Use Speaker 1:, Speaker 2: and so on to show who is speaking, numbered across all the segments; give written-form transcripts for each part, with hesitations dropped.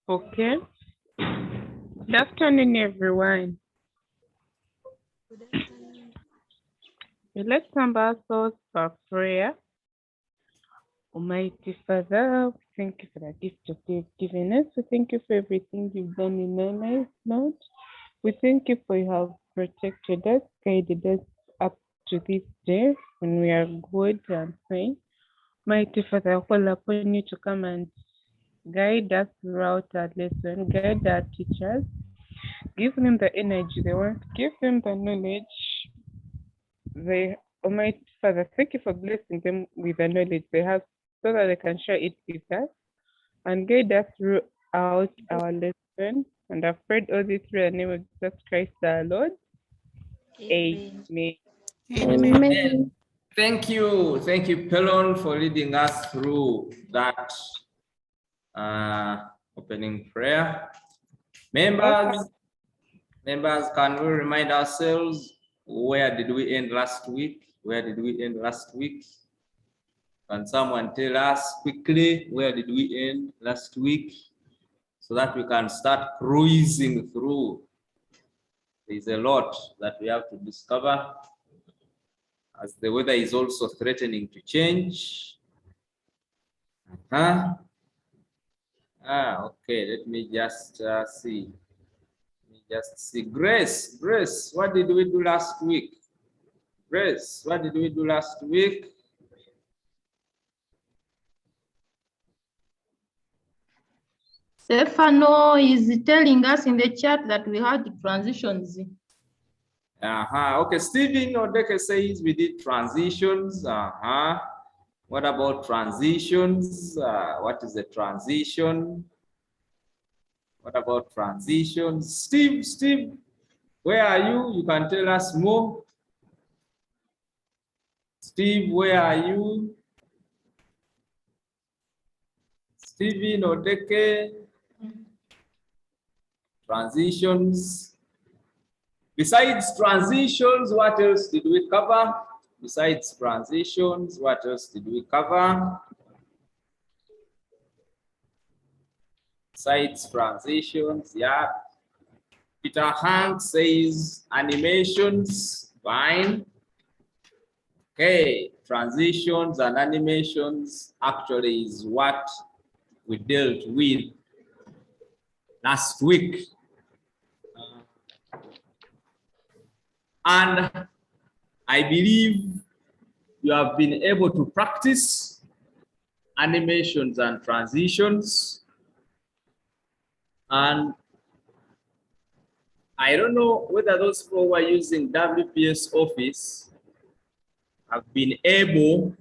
Speaker 1: Okay. Good afternoon, everyone.
Speaker 2: Good afternoon.
Speaker 1: Let's number ourselves for prayer. Almighty Father, we thank you for the gift that you've given us. We thank you for everything you've done in our lives, Lord. We thank you for you have protected us, guided us up to this day when we are good and fine. Mighty Father, I call upon you to come and guide us throughout our lesson, guide our teachers, give them the energy they want, give them the knowledge. Almighty Father, thank you for blessing them with the knowledge they have so that they can share it with us and guide us throughout our lesson. And I've prayed all this through the name of Jesus Christ our Lord.
Speaker 2: Amen.
Speaker 3: Amen. Thank you, Pelon, for leading us through that opening prayer. Members, can we remind ourselves, where did we end last week? Can someone tell us quickly, where did we end last week? So that we can start cruising through. There's a lot that we have to discover, as the weather is also threatening to change. Okay, let me just see. Grace, what did we do last week? Grace, what did we do last week?
Speaker 4: Stefano is telling us in the chat that we had transitions.
Speaker 3: Okay, Stephen Odeke says we did transitions. What about transitions? What is a transition? What about transitions? Steve, where are you? You can tell us more. Steve, where are you? Stephen Odeke. Transitions. Besides transitions, what else did we cover? Besides transitions, what else did we cover? Besides transitions, yeah. Peter Hank says animations, fine. Okay, transitions and animations actually is what we dealt with last week. And I believe you have been able to practice animations and transitions. And I don't know whether those people who are using WPS Office have been able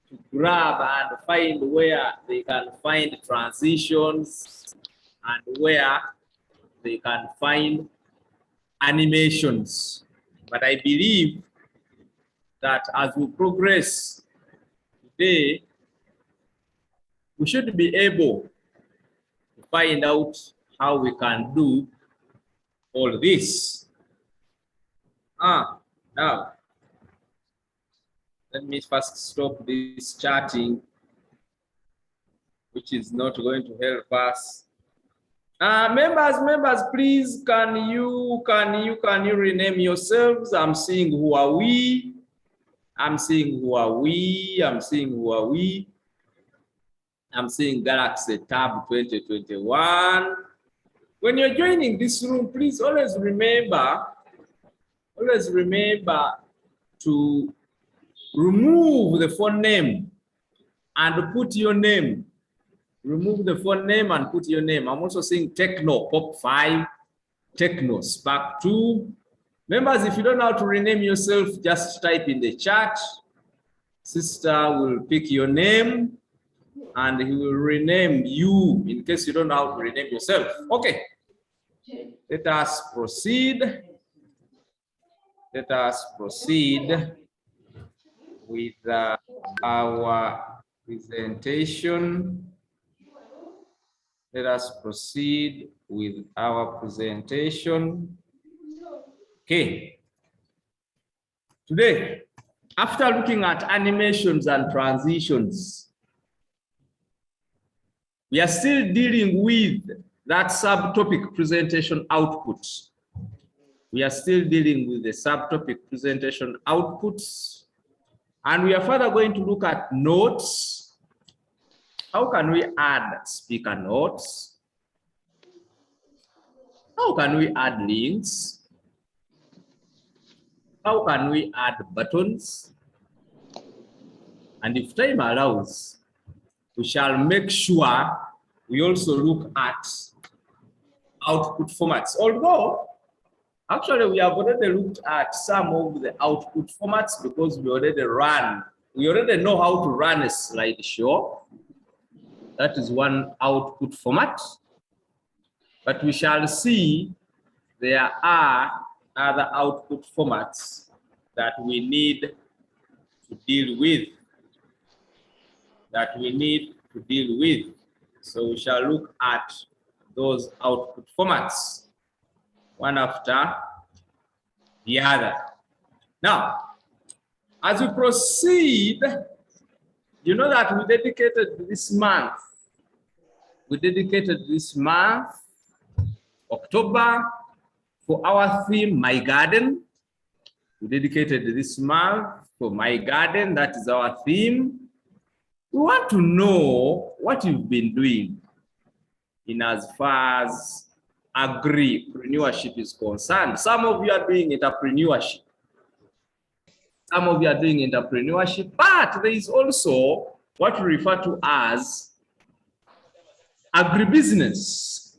Speaker 3: to grab and find where they can find transitions and where they can find animations. But I believe that as we progress today, we should be able to find out how we can do all this. Now, let me first stop this chatting, which is not going to help us. Members, please, can you rename yourselves? I'm seeing who are we. I'm seeing Galaxy Tab 2021. When you're joining this room, please always remember to remove the phone name and put your name. Remove the phone name and put your name. I'm also seeing Techno Pop 5, Techno Spark 2. Members, if you don't know how to rename yourself, just type in the chat. Sister will pick your name and he will rename you in case you don't know how to rename yourself. Okay. Let us proceed with our presentation. Okay. Today, after looking at animations and transitions, We are still dealing with that subtopic presentation output. We are still dealing with the subtopic presentation outputs. And we are further going to look at notes. How can we add speaker notes? How can we add links? How can we add buttons? And if time allows, we shall make sure we also look at output formats. Although, actually, we have already looked at some of the output formats because we already know how to run a slideshow. That is one output format. But we shall see there are other output formats that we need to deal with. So we shall look at those output formats one after the other. Now, as we proceed, you know that we dedicated this month, October, for our theme, My Garden. We dedicated this month for My Garden, that is our theme. We want to know what you've been doing in as far as agripreneurship is concerned. Some of you are doing entrepreneurship. But there is also what we refer to as agribusiness.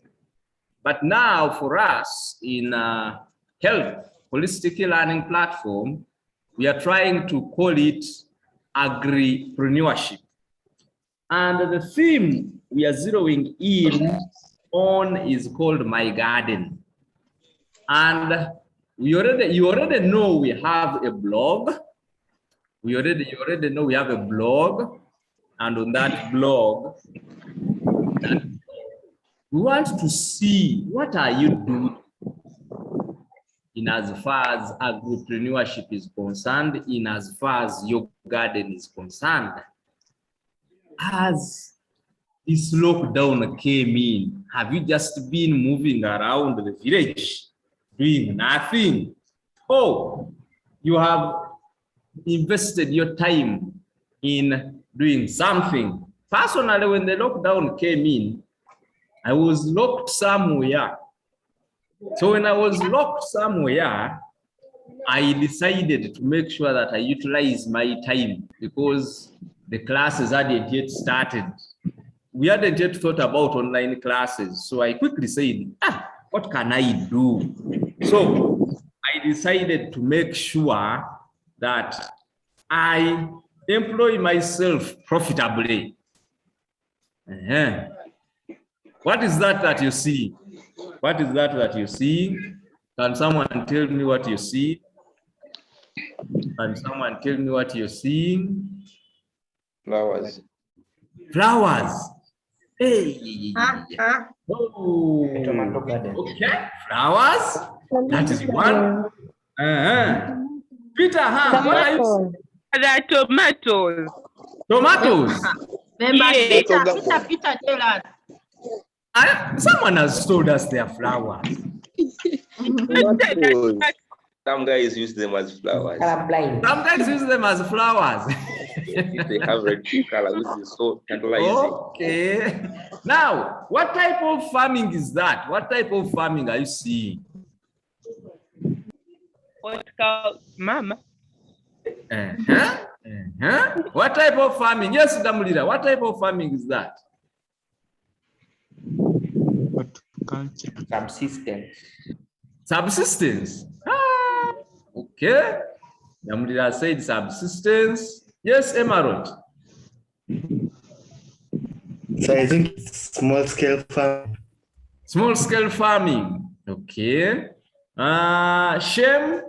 Speaker 3: But now for us in Health Holistic Learning Platform, we are trying to call it agripreneurship. And the theme we are zeroing in on is called My Garden. And you already know we have a blog. You already know we have a blog. And on that blog, we want to see what are you doing in as far as agripreneurship is concerned, in as far as your garden is concerned. As this lockdown came in, have you just been moving around the village doing nothing? Oh, you have invested your time in doing something. Personally, when the lockdown came in, I was locked somewhere. So when I was locked somewhere, I decided to make sure that I utilize my time because the classes hadn't yet started. We hadn't yet thought about online classes. So I quickly said, what can I do? So I decided to make sure that I employ myself profitably. What is that you see? What is that you see? Can someone tell me what you see? Can someone tell me what you're seeing?
Speaker 5: Flowers.
Speaker 3: Flowers. Hey. Oh.
Speaker 5: Tomato garden.
Speaker 3: Okay. Flowers. That is one. Peter, what are you?
Speaker 1: There are tomatoes.
Speaker 3: Tomatoes.
Speaker 4: Peter, tell us.
Speaker 3: Someone has told us they are flowers.
Speaker 5: Some guys use them as flowers.
Speaker 3: Some guys use them as flowers.
Speaker 5: They have red color, which is so tantalizing.
Speaker 3: Okay. Now, what type of farming is that? What type of farming are you seeing?
Speaker 1: What called Mama?
Speaker 3: What type of farming? Yes, Damulira, what type of farming is that?
Speaker 5: Subsistence.
Speaker 3: Subsistence. Okay. Damulira said subsistence. Yes, Emerald.
Speaker 6: So I think small scale farming.
Speaker 3: Small scale farming. Okay. Shem.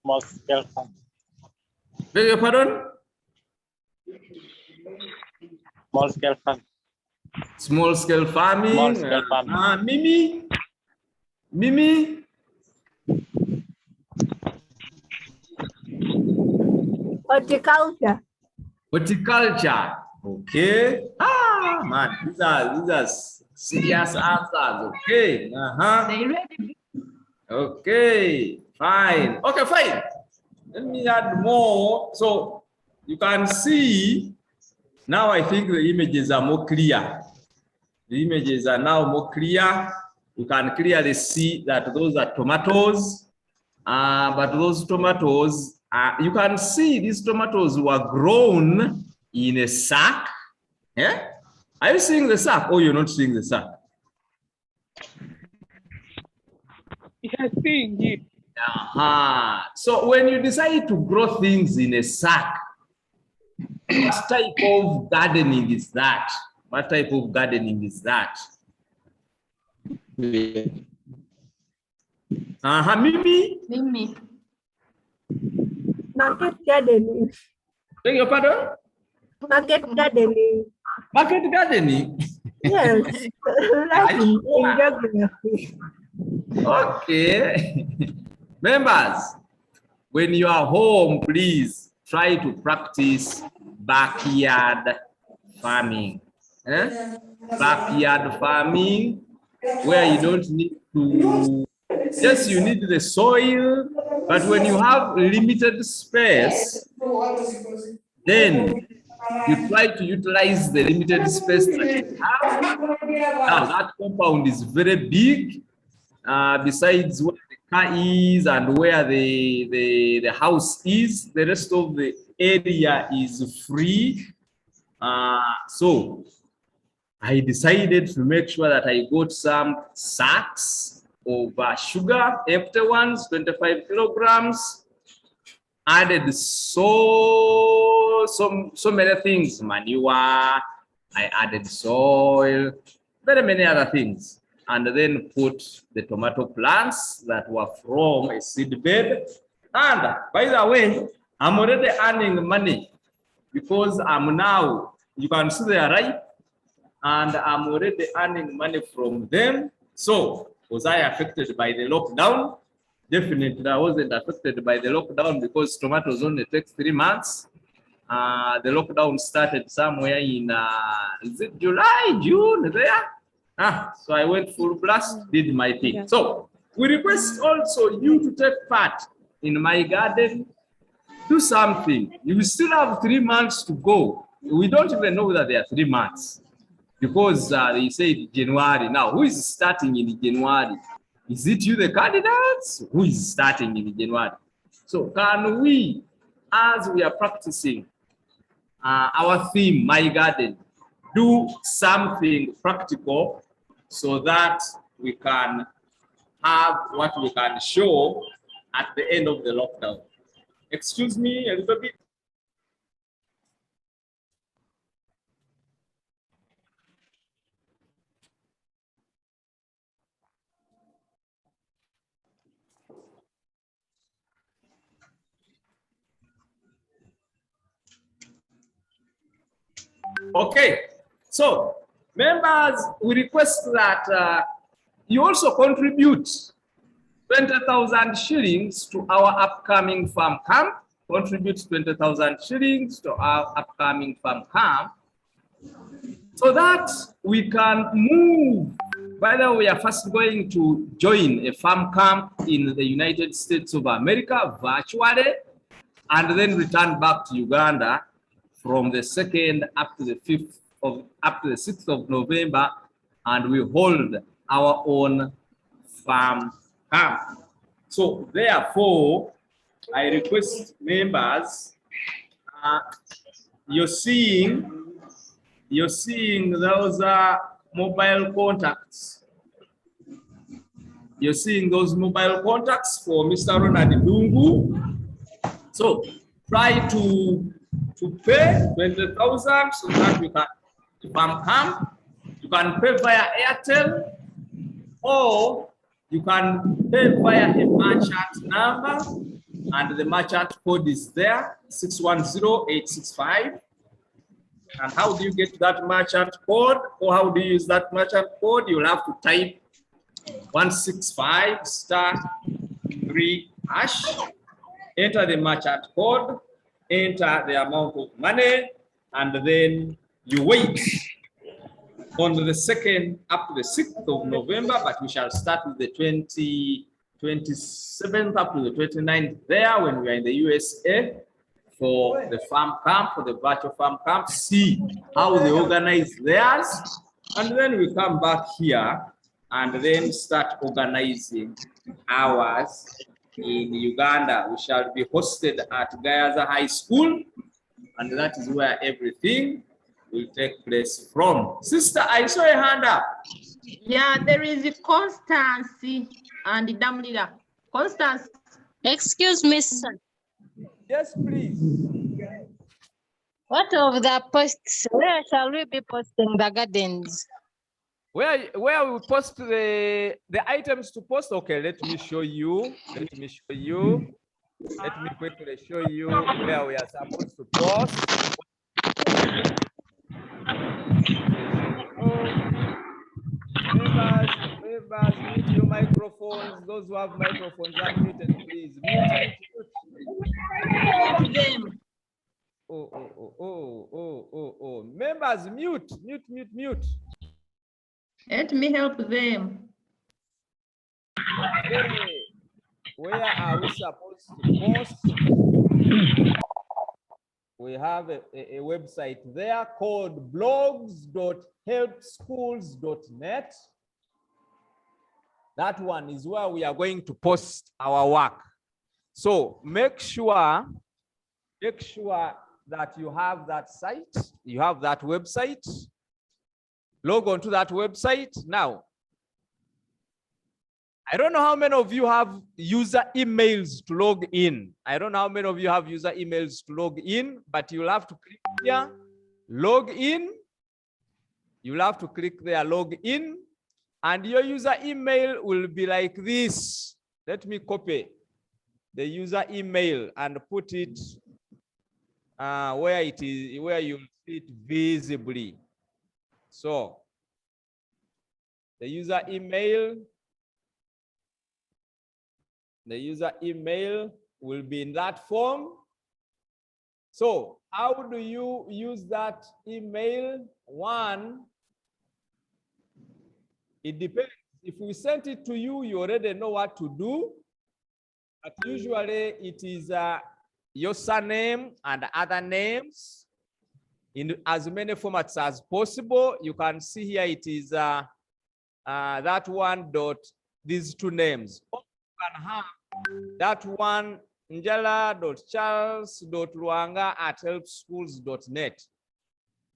Speaker 7: Small scale farming.
Speaker 3: Beg your pardon?
Speaker 7: Small scale farming.
Speaker 3: Small scale farming.
Speaker 7: Small scale farming.
Speaker 3: Mimi.
Speaker 8: Horticulture.
Speaker 3: Horticulture. Okay. Ah, man, these are serious answers. Okay.
Speaker 4: They ready?
Speaker 3: Okay. Fine. Okay, fine. Let me add more. So you can see now. I think the images are more clear. The images are now more clear. You can clearly see that those are tomatoes. But those tomatoes, you can see these tomatoes were grown in a sack. Yeah? Are you seeing the sack or you're not seeing the sack?
Speaker 1: Yeah, seeing it.
Speaker 3: So when you decide to grow things in a sack, what type of gardening is that? What type of gardening is that? Mimi?
Speaker 4: Mimi.
Speaker 8: Market gardening.
Speaker 3: Beg your pardon?
Speaker 8: Market gardening.
Speaker 3: Market gardening?
Speaker 8: Yes. Like in geography.
Speaker 3: Okay. Members, when you are home, please try to practice backyard farming. Backyard farming, where you don't need to, yes, you need the soil, but when you have limited space, then you try to utilize the limited space that you have. Now that compound is very big, besides where the car is and where the house is, the rest of the area is free. So I decided to make sure that I got some sacks of sugar, empty ones, 25 kilograms, added so many things, manure, I added soil, very many other things, and then put the tomato plants that were from a seed bed. And by the way, I'm already earning money because I'm now, you can see they are ripe, and I'm already earning money from them. So was I affected by the lockdown? Definitely I wasn't affected by the lockdown because tomatoes only takes 3 months. The lockdown started somewhere in is it July, June there? So I went full blast, did my thing. Yeah. So we request also you to take part in my garden. Do something. You still have 3 months to go. We don't even know whether they are 3 months because they say January. Now, who is starting in January? Is it you, the candidates? Who is starting in January? So can we, as we are practicing our theme, My Garden, do something practical so that we can have what we can show at the end of the lockdown? Excuse me a little bit. Okay, so members, we request that you also contribute 20,000 shillings to our upcoming farm camp. Contribute 20,000 shillings to our upcoming farm camp so that we can move. By the way, we are first going to join a farm camp in the United States of America virtually, and then return back to Uganda from the 2nd up to the 5th of, up to the 6th of November, and we hold our own farm camp. So therefore, I request members, you're seeing those mobile contacts. You're seeing those mobile contacts for Mr. Ronald Dungu. So try to pay 20,000 so that we can farm camp. You can pay via Airtel, or you can pay via a merchant number, and the merchant code is there, 610865. And how do you get that merchant code, or how do you use that merchant code? You'll have to type 165*3#, enter the merchant code, enter the amount of money, and then you wait on the 2nd up to the 6th of November, but we shall start with the 27th up to the 29th there when we are in the USA for the farm camp, for the virtual farm camp, see how they organize theirs, and then we come back here and then start organizing ours in Uganda. We shall be hosted at Gayaza High School, and that is where everything will take place from. Sister, I saw a hand up.
Speaker 4: Yeah, there is Constance and Damlila. Constance.
Speaker 9: Excuse me, sir.
Speaker 3: Yes, please.
Speaker 9: What of the posts? Where shall we be posting the gardens?
Speaker 3: Where we post the items to post? Okay, let me show you. Let me quickly show you where we are supposed to post. Members, mute your microphones. Those who have microphones, unmuted, please. Mute. Oh. Members, mute.
Speaker 4: Let me help them.
Speaker 3: Hey, where are we supposed to post? We have a website there called blogs.helpschools.net. That one is where we are going to post our work. So make sure that you have that site, you have that website. Log on to that website. Now, I don't know how many of you have user emails to log in. But you'll have to click here, log in. You'll have to click there, log in. And your user email will be like this. Let me copy the user email and put it where it is, where you see it visibly. So the user email will be in that form. So how do you use that email? One, it depends. If we sent it to you, you already know what to do. But usually it is your surname and other names in as many formats as possible. You can see here it is that one dot these two names. Or you can have that one njala.charles.luanga@helpschools.net.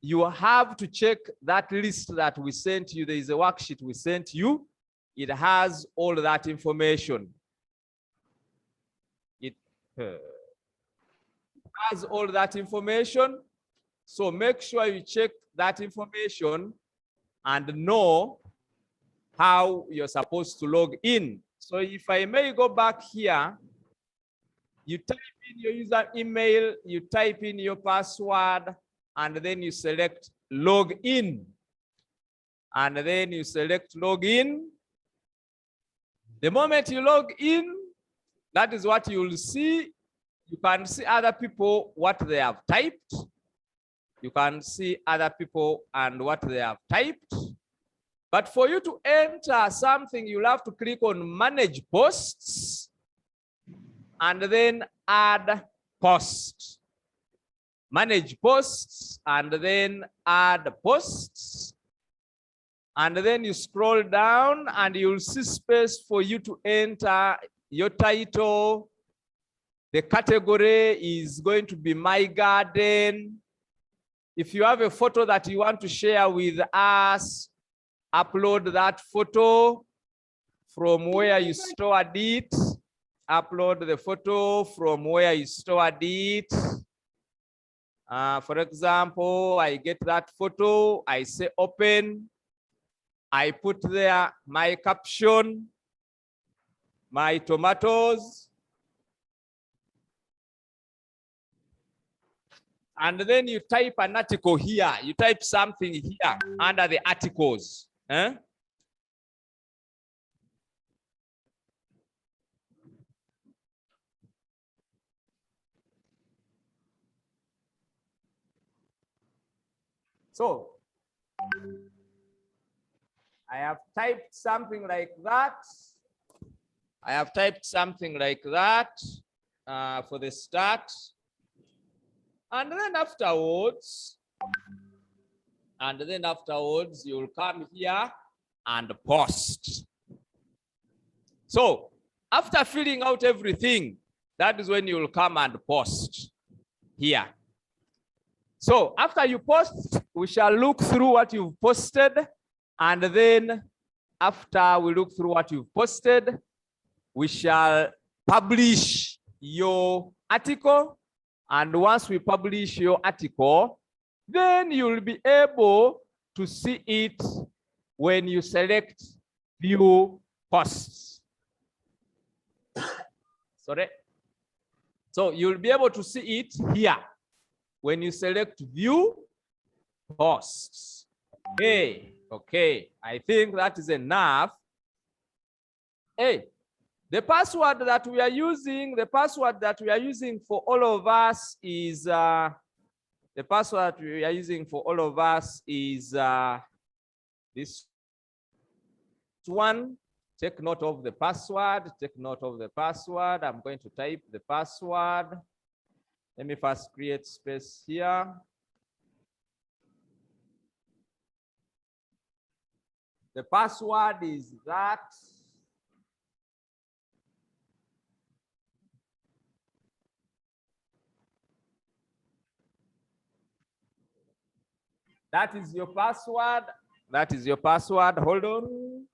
Speaker 3: You have to check that list that we sent you. There is a worksheet we sent you. It has all that information. It has all that information. So make sure you check that information and know how you're supposed to log in. So if I may go back here, you type in your user email, you type in your password, and then you select log in. And then you select log in. The moment you log in, that is what you will see. You can see other people, what they have typed. You can see other people and what they have typed. But for you to enter something, you'll have to click on manage posts and then add post. Manage posts and then add posts. And then you scroll down and you'll see space for you to enter your title. The category is going to be My Garden. If you have a photo that you want to share with us, upload that photo from where you stored it. Upload the photo from where you stored it. For example, I get that photo, I say open. I put there my caption, my tomatoes. And then you type an article here. You type something here under the articles. So I have typed something like that. I have typed something like that for the start. And then afterwards, you'll come here and post. So after filling out everything, that is when you'll come and post here. So after you post, we shall look through what you've posted. And then after we look through what you've posted, we shall publish your article. And once we publish your article, then you'll be able to see it when you select view posts. Sorry. So you'll be able to see it here when you select view posts. Okay, I think that is enough. Hey, the password that we are using, for all of us is this one. Take note of the password. I'm going to type the password. Let me first create space here. The password is that. That is your password. Hold on.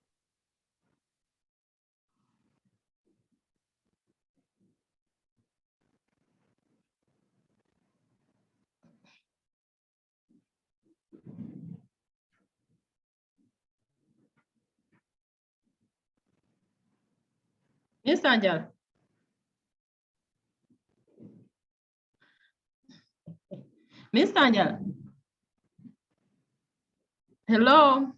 Speaker 4: Mr. Angel. Mr. Angel. Hello.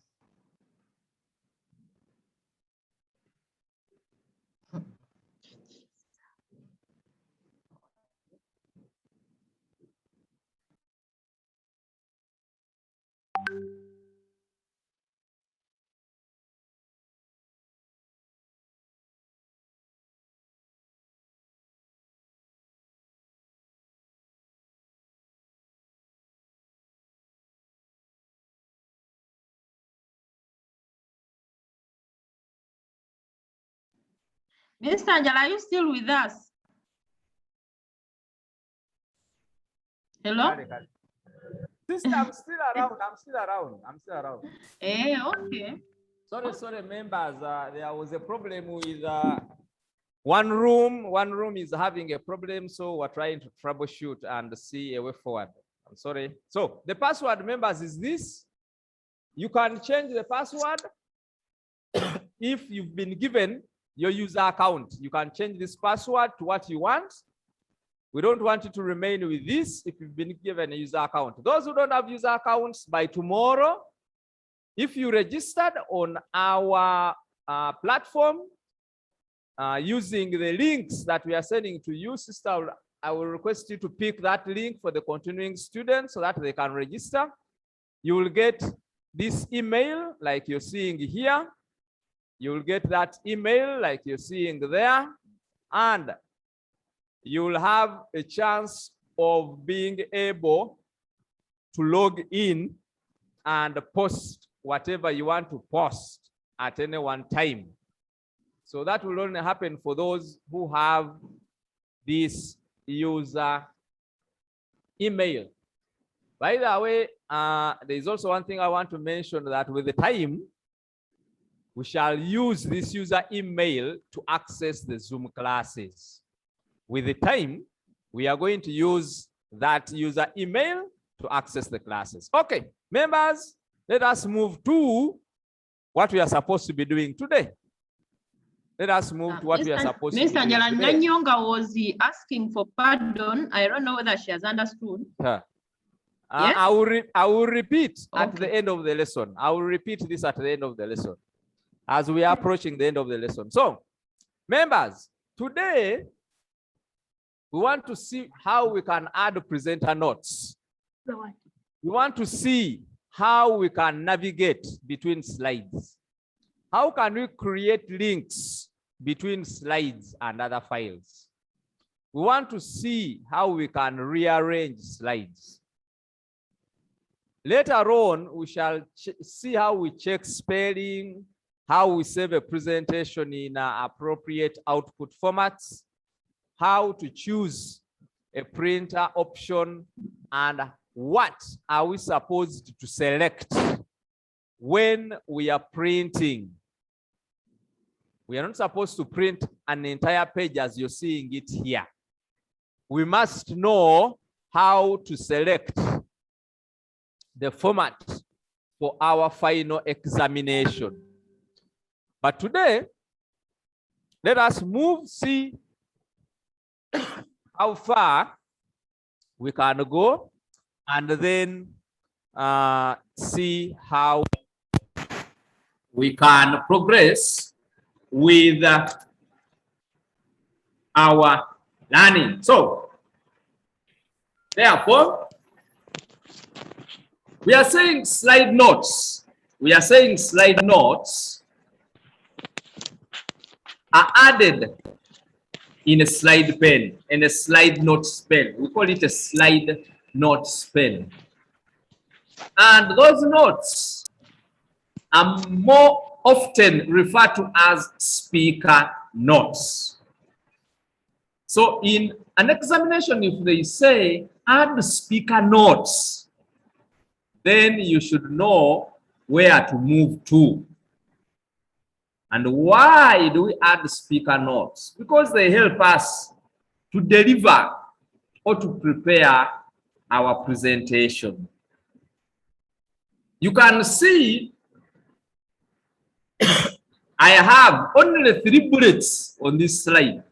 Speaker 4: Mr. Angel, are you still with us? Hello?
Speaker 3: Sister, I'm still around.
Speaker 4: Okay.
Speaker 3: Sorry, members. There was a problem with one room. One room is having a problem, so we're trying to troubleshoot and see a way forward. I'm sorry. So the password, members, is this. You can change the password if you've been given your user account. You can change this password to what you want. We don't want you to remain with this if you've been given a user account. Those who don't have user accounts, by tomorrow, if you registered on our platform using the links that we are sending to you, sister, I will request you to pick that link for the continuing students so that they can register. You will get this email like you're seeing here. You will get that email like you're seeing there. And you will have a chance of being able to log in and post whatever you want to post at any one time. So that will only happen for those who have this user email. By the way, there is also one thing I want to mention, that with the time, we shall use this user email to access the Zoom classes. With the time, we are going to use that user email to access the classes. Okay, members, let us move to what we are supposed to be doing today. Let us move to what we are supposed to be doing today.
Speaker 4: Mr. Nyonga was asking for pardon. I don't know whether she has understood.
Speaker 3: Yes? I will repeat at the end of the lesson. I will repeat this at the end of the lesson as we are approaching the end of the lesson. So, members, today, we want to see how we can add presenter notes. We want to see
Speaker 10: how we can navigate between slides. How can we create links between slides and other files? We want to see how we can rearrange slides. Later on, we shall see how we check spelling, how we save a presentation in appropriate output formats, how to choose a printer option, and what are we supposed to select when we are printing. We are not supposed to print an entire page as you're seeing it here. We must know how to select the format for our final examination. But today, let us see how far we can go, and then see how
Speaker 3: we can progress with our learning. So, therefore, we are saying slide notes. We are saying slide notes are added in a slide pen, in a slide notes pen. We call it a slide notes pen. And those notes are more often referred to as speaker notes. So in an examination, if they say add speaker notes, then you should know where to move to. And why do we add speaker notes? Because they help us to deliver or to prepare our presentation. You can see I have only 3 bullets on this slide.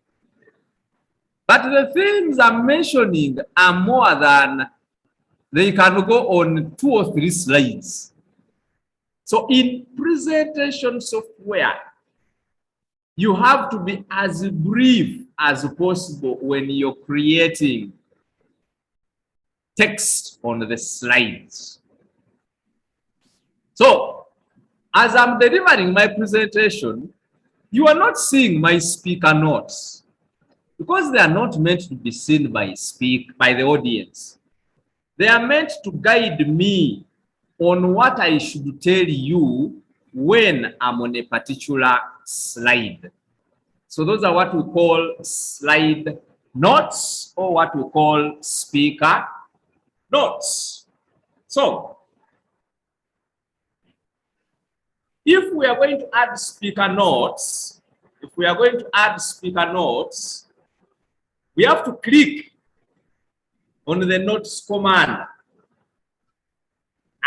Speaker 3: But the things I'm mentioning are more than they can go on 2 or 3 slides. So in presentation software, you have to be as brief as possible when you're creating text on the slides. So as I'm delivering my presentation, you are not seeing my speaker notes because they are not meant to be seen by the audience. They are meant to guide me on what I should tell you when I'm on a particular slide. So those are what we call slide notes, or what we call speaker notes. So if we are going to add speaker notes, we have to click on the notes command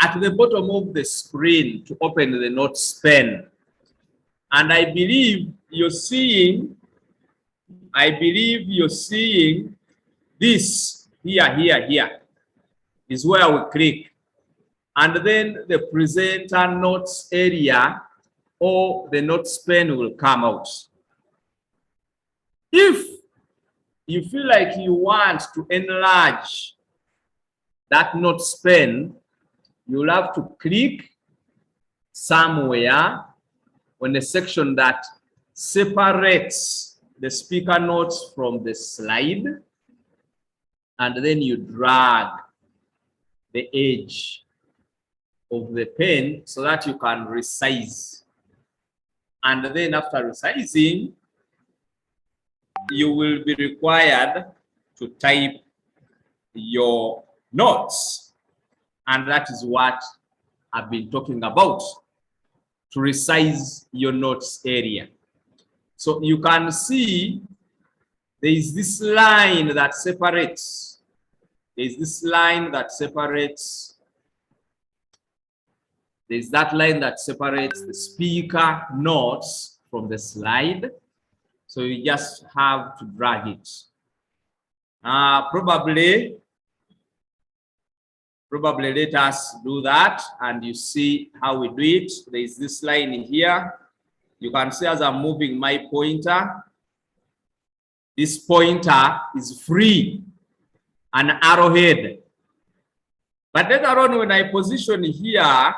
Speaker 3: at the bottom of the screen to open the notes pen. And I believe you're seeing this here is where we click. And then the presenter notes area or the notes pen will come out. If you feel like you want to enlarge that notes pen, you'll have to click somewhere on the section that separates the speaker notes from the slide, and then you drag the edge of the pen so that you can resize. And then after resizing, you will be required to type your notes. And that is what I've been talking about, to resize your notes area. So you can see there is this line that separates. There's that line that separates the speaker notes from the slide. So you just have to drag it. Probably let us do that, and you see how we do it. There is this line here. You can see as I'm moving my pointer, this pointer is free, an arrowhead. But later on, when I position here,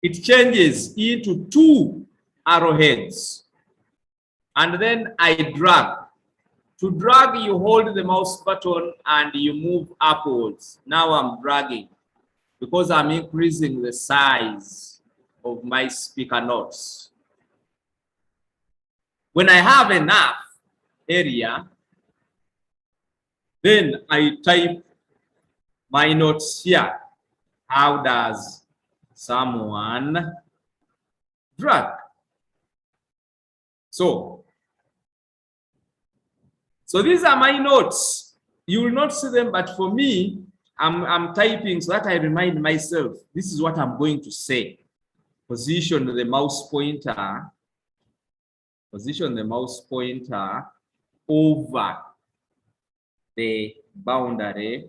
Speaker 3: it changes into 2 arrowheads. And then I drag. To drag, you hold the mouse button and you move upwards. Now I'm dragging because I'm increasing the size of my speaker notes. When I have enough area, then I type my notes here. How does someone drag? So these are my notes. You will not see them, but for me, I'm typing so that I remind myself, this is what I'm going to say. Position the mouse pointer over the boundary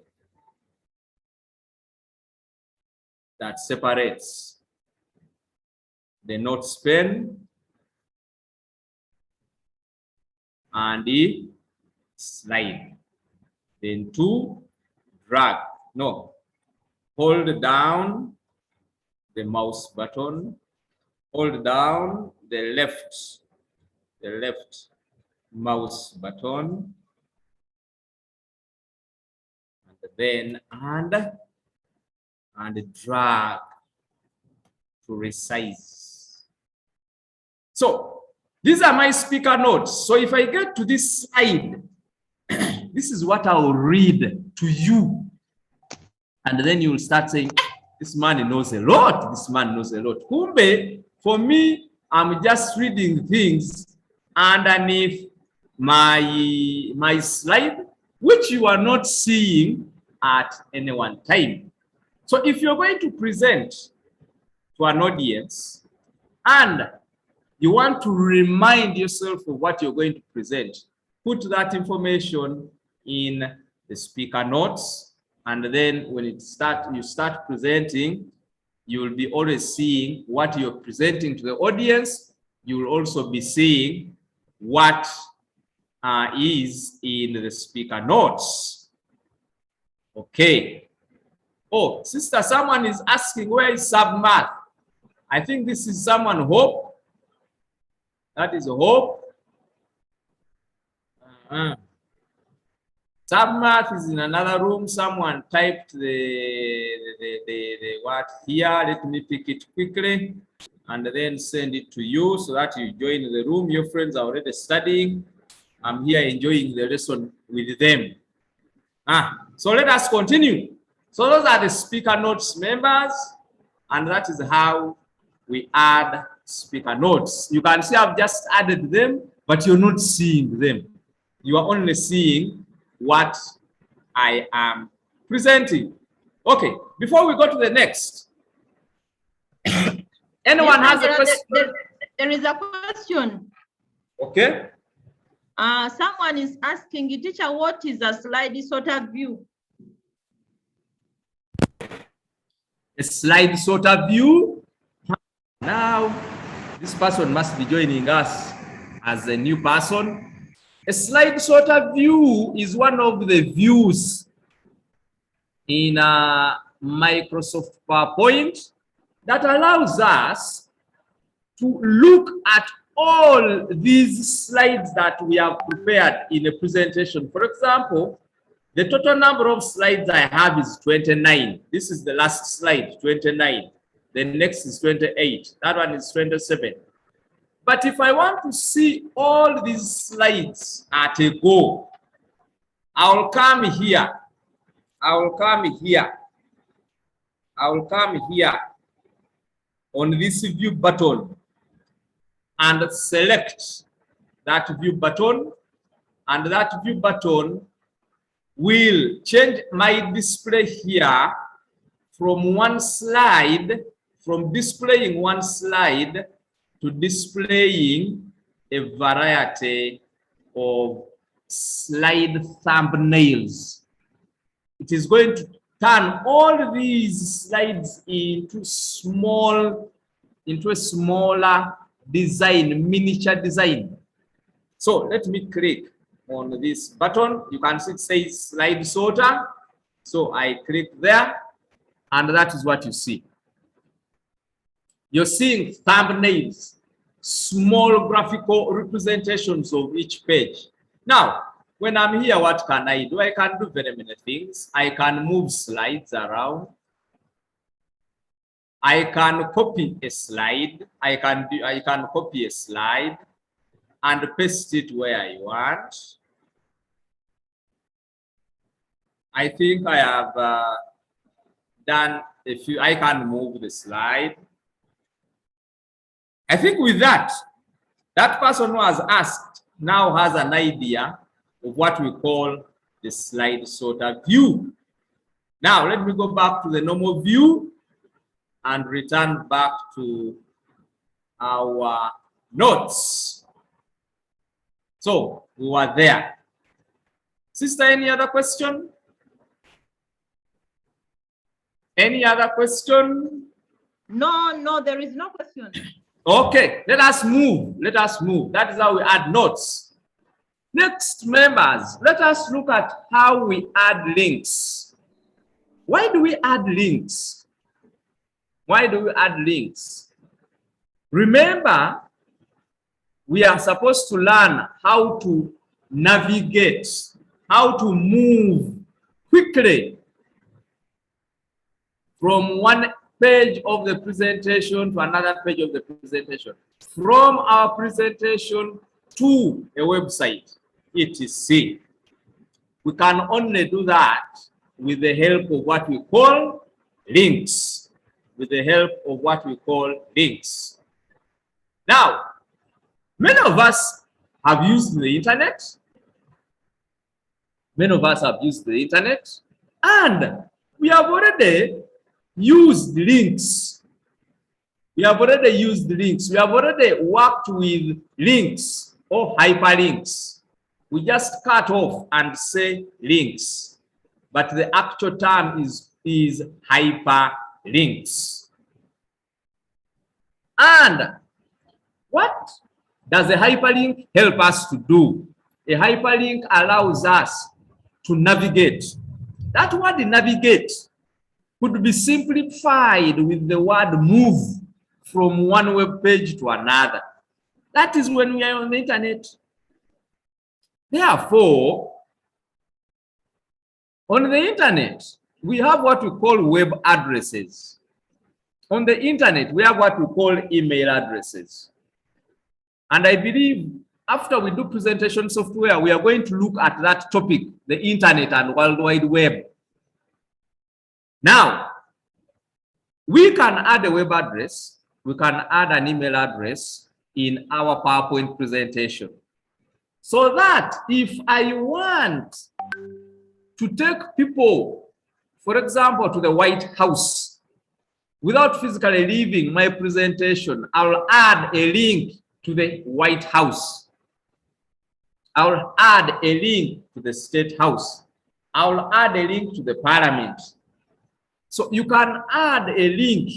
Speaker 3: that separates the notes pen and the slide. Then to drag. No. Hold down the mouse button. Hold down the left mouse button. And then and drag to resize. So these are my speaker notes. So if I get to this slide, this is what I'll read to you. And then you'll start saying, this man knows a lot. This man knows a lot. Kumbe, for me, I'm just reading things underneath my slide, which you are not seeing at any one time. So if you're going to present to an audience and you want to remind yourself of what you're going to present, put that information in the speaker notes, and then when you start presenting, you will be always seeing what you're presenting to the audience. You will also be seeing what is in the speaker notes. Okay. Oh, sister, someone is asking, where is submath? I think this is someone, Hope. That is Hope. Submath is in another room. Someone typed the what here. Let me pick it quickly and then send it to you so that you join the room. Your friends are already studying. I'm here enjoying the lesson with them. So let us continue. So those are the speaker notes members, and that is how we add speaker notes. You can see I've just added them, but you're not seeing them. You are only seeing what I am presenting. Okay, before we go to the next, anyone has a question?
Speaker 4: There is a question.
Speaker 3: Okay.
Speaker 4: Someone is asking, teacher, what is a slide sorter view?
Speaker 3: A slide sorter view. Now, this person must be joining us as a new person. A slide sorter view is one of the views in Microsoft PowerPoint that allows us to look at all these slides that we have prepared in a presentation. For example, the total number of slides I have is 29. This is the last slide, 29. The next is 28. That one is 27. But if I want to see all these slides at a go, I'll come here. I'll come here. I'll come here on this view button and select that view button, and that view button will change my display here from one slide, from displaying one slide to displaying a variety of slide thumbnails. It is going to turn all these slides into a smaller design, miniature design. So let me click on this button. You can see it says slide sorter. So I click there, and that is what you see. You're seeing thumbnails, small graphical representations of each page. Now, when I'm here, what can I do? I can do very many things. I can move slides around. I can copy a slide. I can copy a slide and paste it where I want. I think I have done a few. I can move the slide. I think with that, that person who has asked now has an idea of what we call the slide sorter view. Now, let me go back to the normal view and return back to our notes. So, we were there. Sister, any other question? Any other question?
Speaker 4: No, there is no question.
Speaker 3: Okay, let us move. Let us move. That is how we add notes. Next, members, let us look at how we add links. Why do we add links? Why do we add links? Remember, we are supposed to learn how to navigate, how to move quickly from one page of the presentation to another page of the presentation, from our presentation to a website, etc. We can only do that with the help of what we call links. With the help of what we call links. Now, many of us have used the internet. Many of us have used the internet, and we have already used links. We have already used links. We have already worked with links or hyperlinks. We just cut off and say links, but the actual term is hyperlinks. And what does a hyperlink help us to do? A hyperlink allows us to navigate. That word navigate could be simplified with the word move from one web page to another. That is when we are on the internet. Therefore, on the internet, we have what we call web addresses. On the internet, we have what we call email addresses. And I believe after we do presentation software, we are going to look at that topic, the internet and World Wide Web. Now, we can add a web address, we can add an email address in our PowerPoint presentation. So that if I want to take people, for example, to the White House, without physically leaving my presentation, I'll add a link to the White House. I'll add a link to the State House. I'll add a link to the Parliament. So you can add a link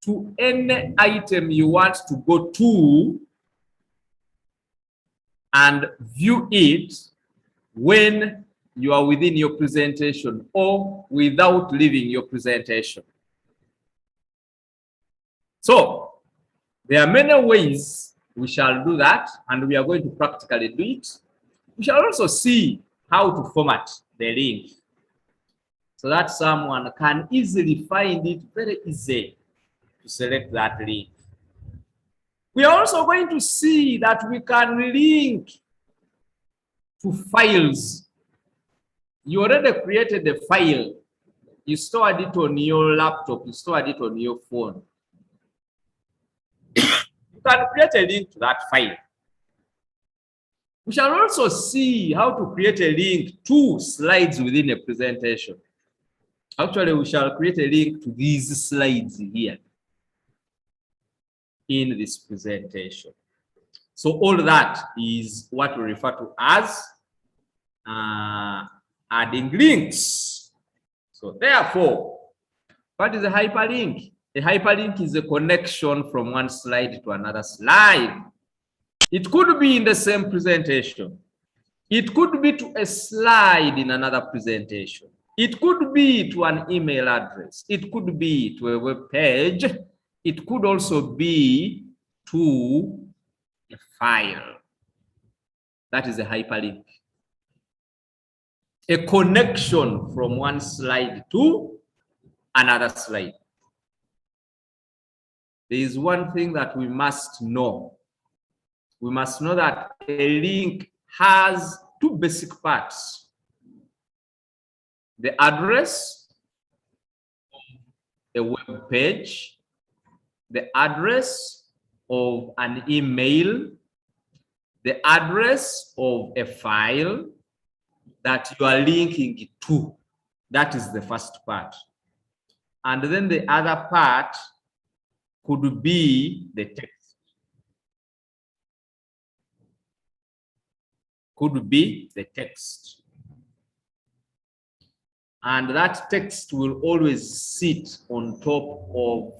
Speaker 3: to any item you want to go to and view it when you are within your presentation or without leaving your presentation. So there are many ways we shall do that, and we are going to practically do it. We shall also see how to format the link so that someone can easily find it very easy to select that link. We are also going to see that we can link to files. You already created a file. You stored it on your laptop. You stored it on your phone. You can create a link to that file. We shall also see how to create a link to slides within a presentation. Actually, we shall create a link to these slides here in this presentation. So all that is what we refer to as adding links. So therefore, what is a hyperlink? A hyperlink is a connection from one slide to another slide. It could be in the same presentation. It could be to a slide in another presentation. It could be to an email address. It could be to a web page. It could also be to a file. That is a hyperlink. A connection from one slide to another slide. There is one thing that we must know. We must know that a link has two basic parts: the address of a web page, the address of an email, the address of a file that you are linking it to. That is the first part. And then the other part could be the text. Could be the text. And that text will always sit on top of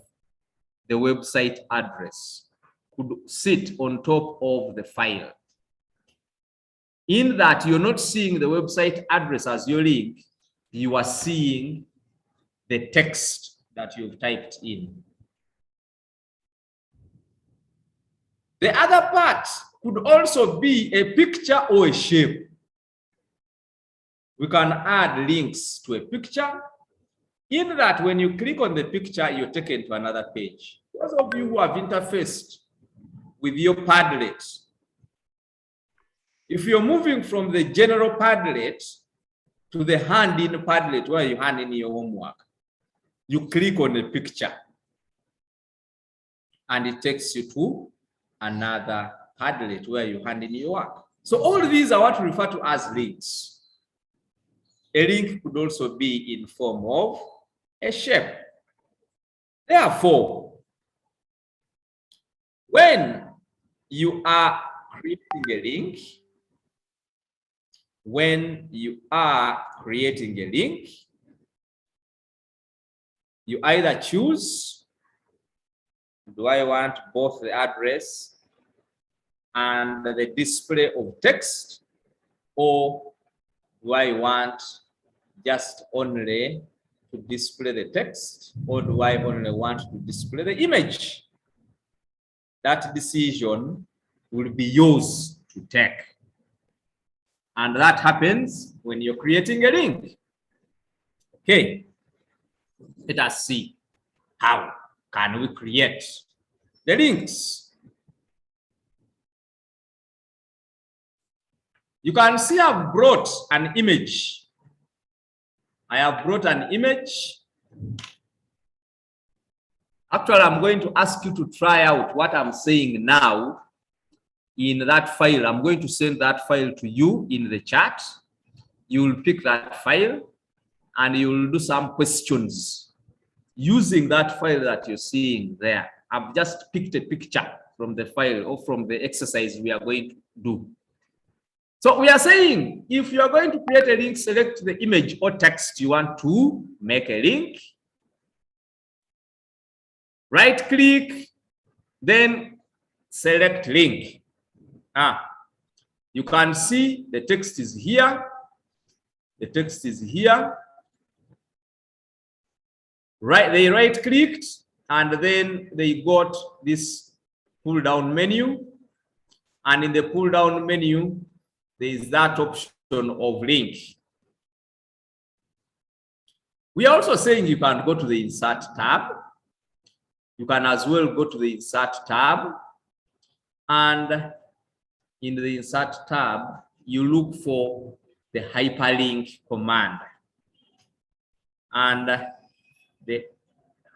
Speaker 3: the website address, could sit on top of the file. In that you're not seeing the website address as your link, you are seeing the text that you've typed in. The other part could also be a picture or a shape. We can add links to a picture. In that, when you click on the picture, you're taken to another page. Those of you who have interfaced with your Padlet, if you're moving from the general Padlet to the hand-in Padlet where you hand in your homework, you click on the picture and it takes you to another Padlet where you hand in your work. So all of these are what we refer to as links. A link could also be in form of a shape. Therefore, when you are creating a link, you either choose, do I want both the address and the display of text, or do I want just only to display the text, or do I only want to display the image? That decision will be yours to take. And that happens when you're creating a link. Okay, let us see how can we create the links. You can see I've brought an image. I have brought an image. Actually, I'm going to ask you to try out what I'm saying now in that file. I'm going to send that file to you in the chat. You will pick that file and you will do some questions using that file that you're seeing there. I've just picked a picture from the file or from the exercise we are going to do. So we are saying, if you are going to create a link, select the image or text you want to make a link. Right click, then select link. You can see the text is here. The text is here. Right, they right clicked and then they got this pull down menu. And in the pull down menu, there is that option of link. We are also saying you can go to the insert tab. You can as well go to the insert tab, and in the insert tab, you look for the hyperlink command. And the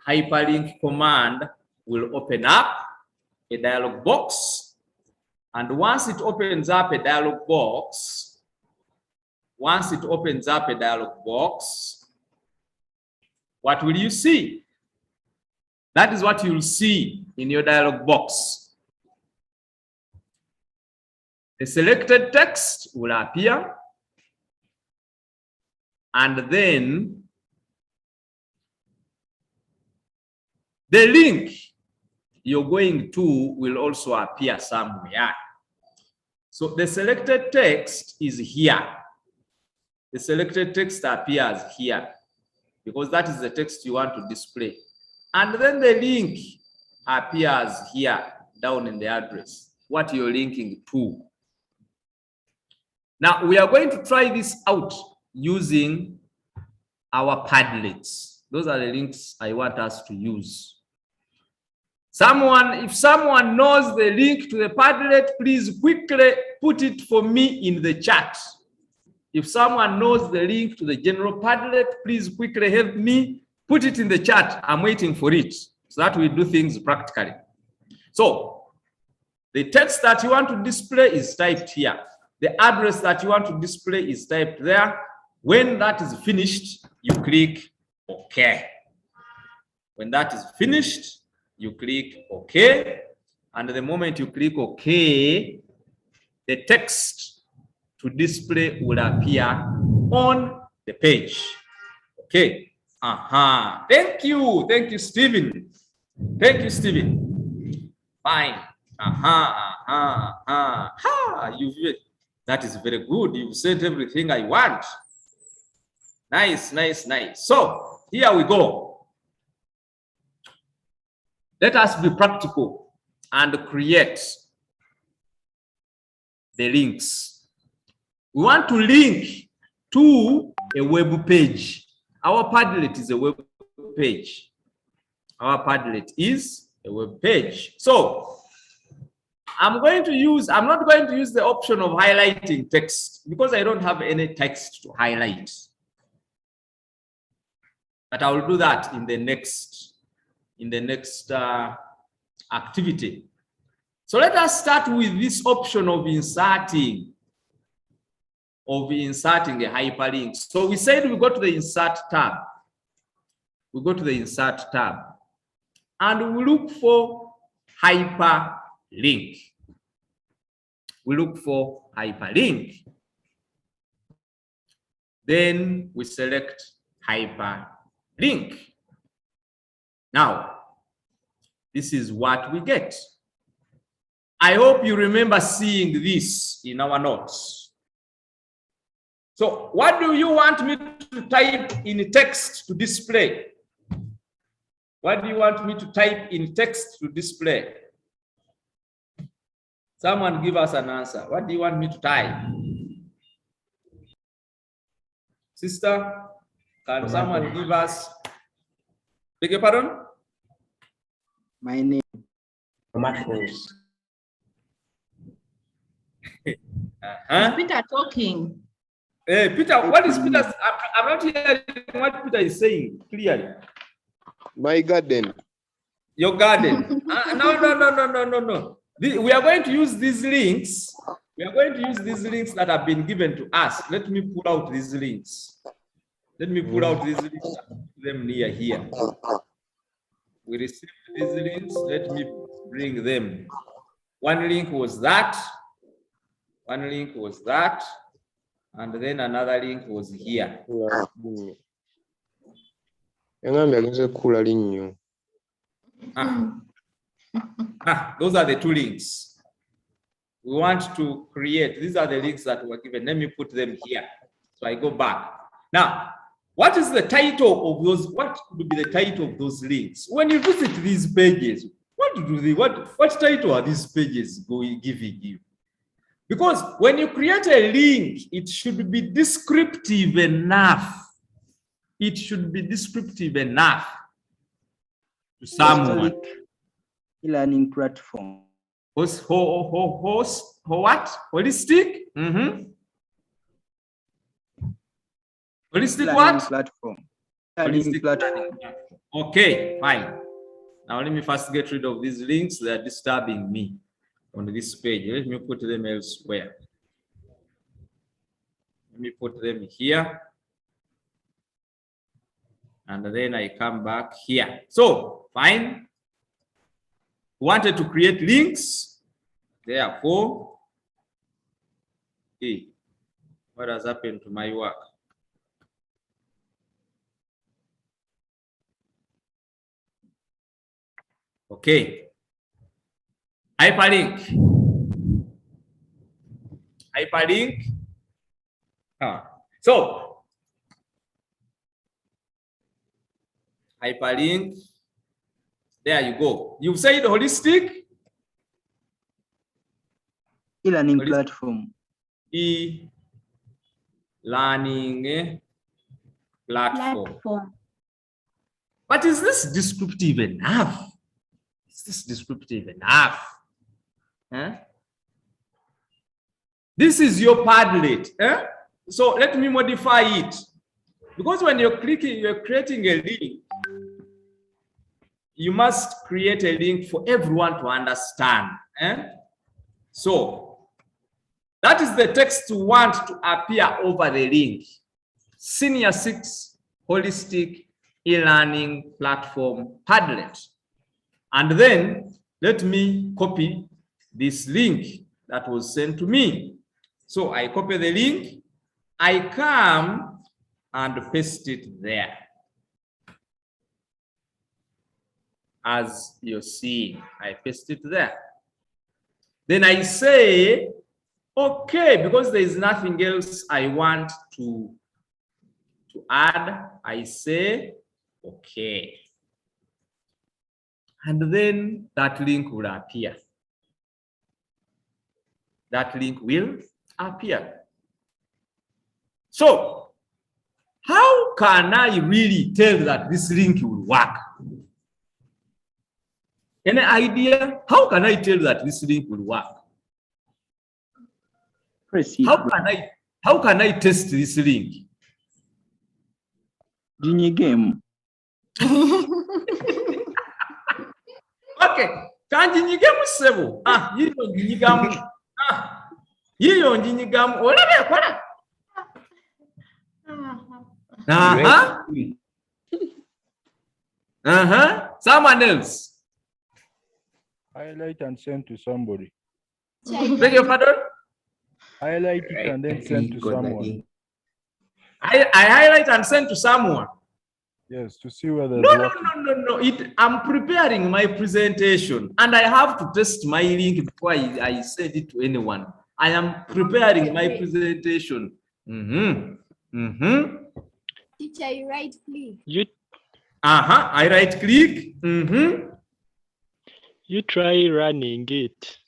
Speaker 3: hyperlink command will open up a dialog box. And once it opens up a dialog box, what will you see? That is what you'll see in your dialog box. The selected text will appear, and then the link you're going to will also appear somewhere. So the selected text is here. The selected text appears here because that is the text you want to display. And then the link appears here down in the address, what you're linking to. Now we are going to try this out using our Padlets. Those are the links I want us to use. If someone knows the link to the Padlet, please quickly put it for me in the chat. If someone knows the link to the general Padlet, please quickly help me put it in the chat. I'm waiting for it so that we do things practically. So the text that you want to display is typed here. The address that you want to display is typed there. When that is finished, you click OK. When that is finished, you click OK. And the moment you click OK, the text to display will appear on the page. Okay. Thank you. Thank you, Stephen. Thank you, Stephen. Fine. That is very good. You've said everything I want. Nice, nice, nice. So here we go. Let us be practical and create the links. We want to link to a web page. Our Padlet is a web page. Our Padlet is a web page. So I'm not going to use the option of highlighting text because I don't have any text to highlight. But I will do that in the next activity. So let us start with this option of inserting a hyperlink. So we said we go to the insert tab. We go to the insert tab and we look for hyperlink. We look for hyperlink. Then we select hyperlink. Now, this is what we get. I hope you remember seeing this in our notes. So what do you want me to type in text to display? What do you want me to type in text to display? Someone give us an answer. What do you want me to type? Sister, can someone give us? Beg your pardon?
Speaker 11: My name.
Speaker 4: Is Peter talking?
Speaker 3: Hey, Peter, what is Peter? I'm not hearing what Peter is saying clearly.
Speaker 5: My garden.
Speaker 3: Your garden. No. We are going to use these links. We are going to use these links that have been given to us. Let me pull out these links. Let me pull out these links and put them near here. We received these links. Let me bring them. One link was that. One link was that. And then another link was here. Those are the two links. We want to create. These are the links that were given. Let me put them here. So I go back. Now, what is the title of those? What would be the title of those links? When you visit these pages, what title are these pages giving you? Because when you create a link, it should be descriptive enough. It should be descriptive enough to someone.
Speaker 11: E-learning platform.
Speaker 3: What? Holistic? Holistic what?
Speaker 11: Platform.
Speaker 3: Holistic platform. Okay, fine. Now let me first get rid of these links. They are disturbing me on this page. Let me put them elsewhere. Let me put them here. And then I come back here. So, fine. Wanted to create links. Therefore, hey, what has happened to my work? Okay. Hyperlink. Hyperlink. So hyperlink. There you go. You've said holistic
Speaker 11: e-learning platform.
Speaker 3: E-learning platform. But is this descriptive enough? Is this descriptive enough? Huh? This is your Padlet. So let me modify it. Because when you're creating a link, you must create a link for everyone to understand. So that is the text you want to appear over the link. Senior 6 holistic e-learning platform Padlet. And then let me copy this link that was sent to me. So I copy the link, I come and paste it there. As you see, I paste it there. Then I say, okay, because there is nothing else I want to add, I say, okay. And then that link will appear. That link will appear. So, how can I really tell that this link will work? Any idea? How can I tell that this link will work? How can I test this link?
Speaker 11: Genie game.
Speaker 3: Okay, kanji nyigemu sebo. Yiyo nyigamu. Yiyo nyigamu. Olabe kola. Someone else.
Speaker 12: Highlight and send to somebody.
Speaker 3: Beg your pardon?
Speaker 12: Highlight it and then send to someone.
Speaker 3: I highlight and send to someone.
Speaker 12: Yes, to see whether.
Speaker 3: No. I'm preparing my presentation and I have to test my link before I send it to anyone. I am preparing my presentation.
Speaker 2: Teacher, you right click.
Speaker 3: I right click.
Speaker 7: You try running it.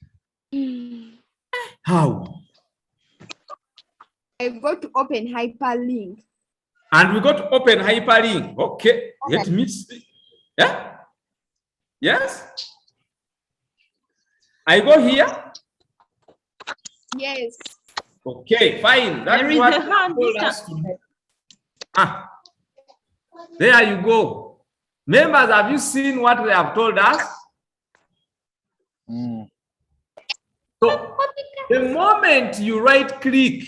Speaker 3: How?
Speaker 2: I go to open hyperlink.
Speaker 3: And we got to open hyperlink. Okay, let me see. Yeah? Yes? I go here?
Speaker 2: Yes.
Speaker 3: Okay, fine. That is what told us to do. There you go. Members, have you seen what they have told us? So, the moment you right click,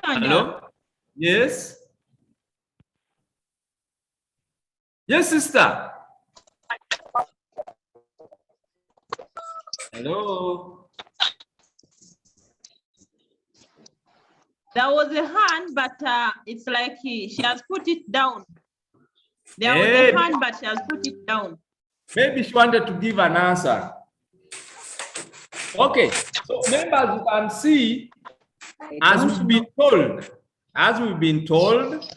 Speaker 3: hello? Yes? Yes, sister. Hello?
Speaker 4: There was a hand, but it's like she has put it down. There was a hand, but she has put it down.
Speaker 3: Maybe she wanted to give an answer. Okay, so members, you can see, as we've been told,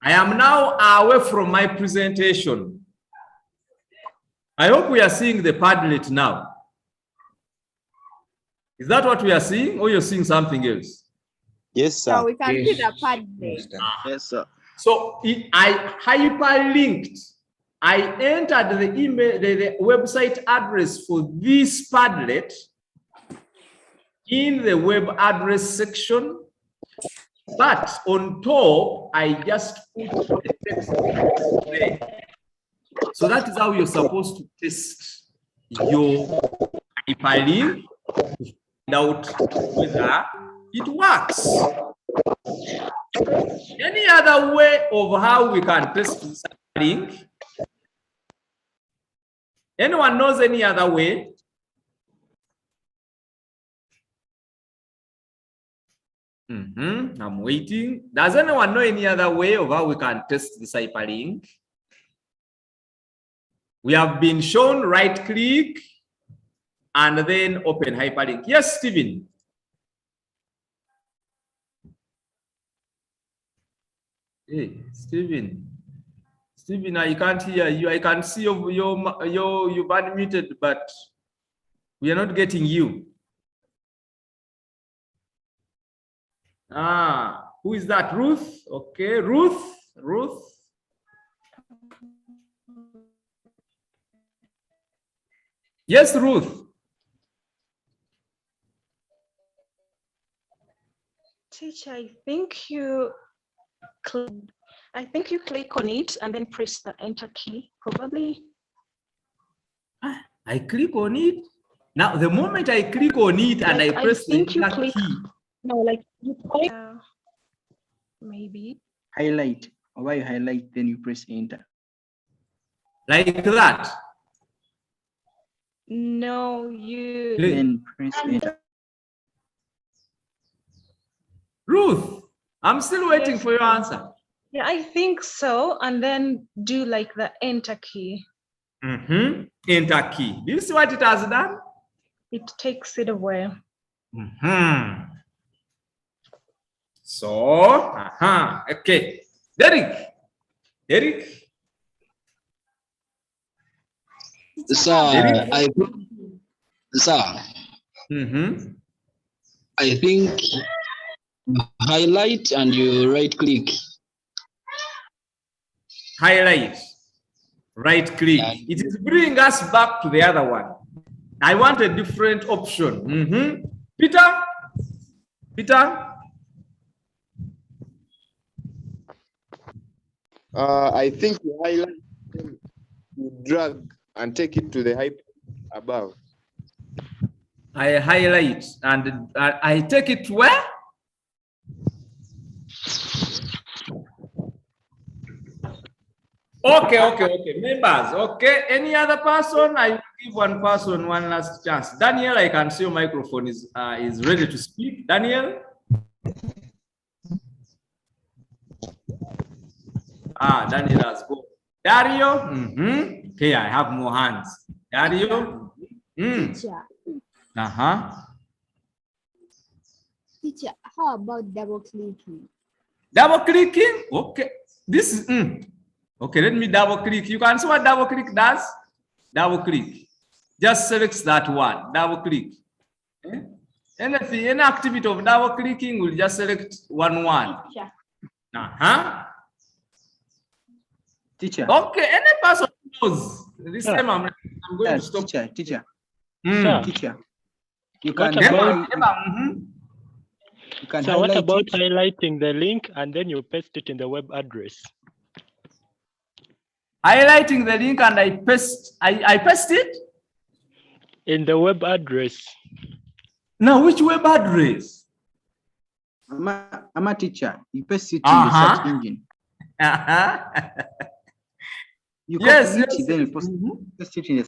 Speaker 3: I am now away from my presentation. I hope we are seeing the Padlet now. Is that what we are seeing, or you're seeing something else?
Speaker 5: Yes, sir.
Speaker 2: So we can see the Padlet.
Speaker 11: Yes, sir.
Speaker 3: So I hyperlinked. I entered the email, the website address for this Padlet in the web address section, but on top I just put the text there. So that is how you're supposed to test your hyperlink to find out whether it works. Any other way of how we can test this link? Anyone knows any other way? I'm waiting. Does anyone know any other way of how we can test this hyperlink? We have been shown right click and then open hyperlink. Yes, Stephen. Hey, Stephen. Stephen, I can't hear you. I can see you've unmuted, but we are not getting you. Ah, who is that? Ruth? Okay, Ruth. Yes, Ruth.
Speaker 13: Teacher, I think you click on it and then press the enter key, probably.
Speaker 3: I click on it. Now, the moment I click on it and I press the enter key.
Speaker 13: No, like you click. Maybe.
Speaker 11: Highlight. Why you highlight, then you press enter.
Speaker 3: Like that?
Speaker 13: No, you.
Speaker 11: Then press enter.
Speaker 3: Ruth, I'm still waiting for your answer.
Speaker 13: Yeah, I think so. And then do like the enter key.
Speaker 3: Enter key. Do you see what it has done?
Speaker 13: It takes it away.
Speaker 3: So, okay. Derek.
Speaker 14: Sir, I think highlight and you right click.
Speaker 3: Highlight, right click. It is bringing us back to the other one. I want a different option. Peter.
Speaker 5: I think you highlight, you drag and take it to the hyperlink above.
Speaker 3: I highlight and I take it where? Okay. Members, okay. Any other person? I will give one person one last chance. Daniel, I can see your microphone is ready to speak. Daniel? Daniel has gone. Dario? Okay, I have more hands. Dario?
Speaker 2: Teacher. Teacher, how about double clicking?
Speaker 3: Double clicking? Okay. This is okay, let me double click. You can see what double click does? Double click. Just select that one. Double click. Anything, any activity of double clicking will just select one.
Speaker 11: Teacher.
Speaker 3: Okay, any person knows. This time I'm going to stop.
Speaker 11: Teacher.
Speaker 7: Teacher.
Speaker 11: You can
Speaker 7: So what about highlighting the link and then you paste it in the web address?
Speaker 3: Highlighting the link and I paste it
Speaker 7: in the web address.
Speaker 3: Now, which web address?
Speaker 11: I'm a teacher. You paste it in the search engine. You
Speaker 3: yes.
Speaker 11: Then you paste it in the.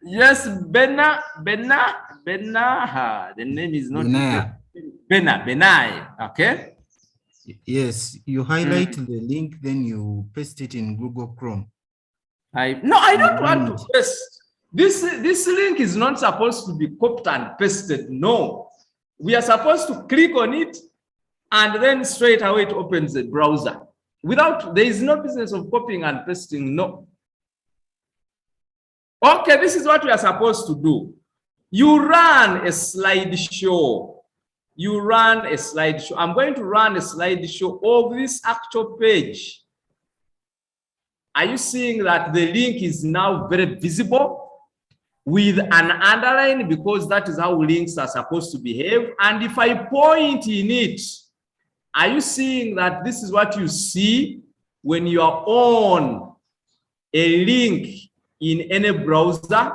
Speaker 3: Yes, Benna. The name is not Benai. Okay.
Speaker 15: Yes, you highlight the link, then you paste it in Google Chrome.
Speaker 3: I don't want to paste. This link is not supposed to be copied and pasted. No, we are supposed to click on it, and then straight away it opens the browser. There is no business of copying and pasting. No. Okay, this is what we are supposed to do. You run a slideshow. I'm going to run a slideshow of this actual page. Are you seeing that the link is now very visible with an underline, because that is how links are supposed to behave? And if I point in it, are you seeing that this is what you see when you are on a link in any browser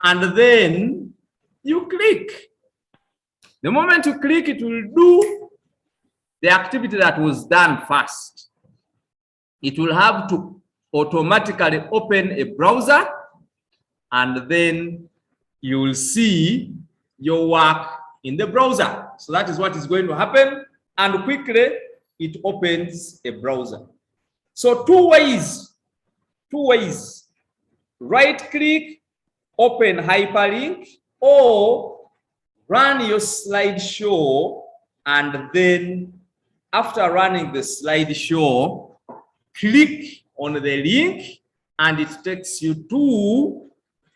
Speaker 3: and then you click? The moment you click, it will do the activity that was done first. It will have to automatically open a browser, and then you will see your work in the browser. So that is what is going to happen. And quickly, it opens a browser. So two ways. Right click, open hyperlink, or run your slideshow, and then after running the slideshow, click on the link and it takes you to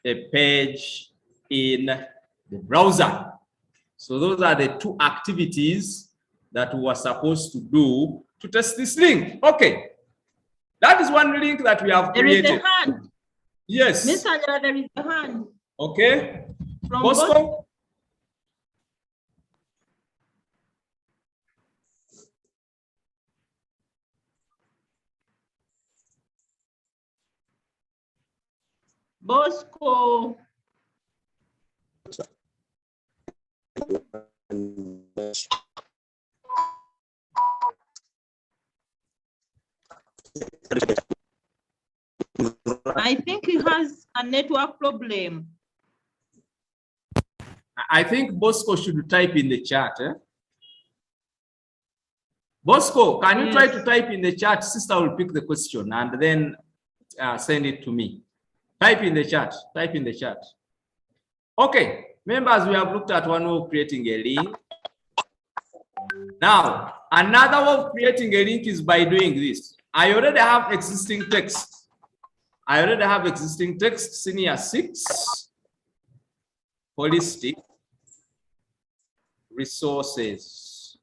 Speaker 3: a page in the browser. So those are the two activities that we were supposed to do to test this link. Okay. That is one link that we have created.
Speaker 4: There is a hand.
Speaker 3: Yes.
Speaker 4: Miss Angela, there is a hand.
Speaker 3: Okay.
Speaker 4: From
Speaker 3: Bosco?
Speaker 4: Bosco. I think he has a network problem.
Speaker 3: I think Bosco should type in the chat. Eh? Bosco, can you try to type in the chat? Sister will pick the question and then send it to me. Type in the chat. Type in the chat. Okay, members, we have looked at one way of creating a link. Now, another way of creating a link is by doing this. I already have existing text. Senior 6, holistic, resources,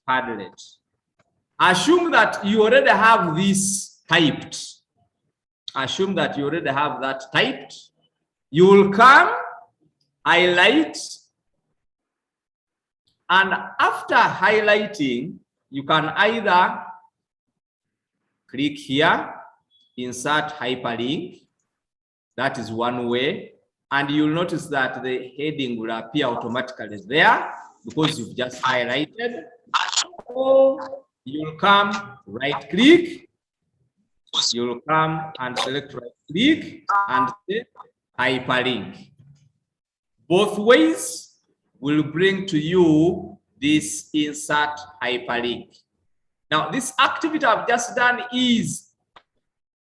Speaker 3: Padlet. Assume that you already have this typed. Assume that you already have that typed. You will come, highlight, and after highlighting, you can either click here, insert hyperlink. That is one way. And you'll notice that the heading will appear automatically there because you've just highlighted. Or you'll come right click. You'll come and select right click and say hyperlink. Both ways will bring to you this insert hyperlink. Now, this activity I've just done is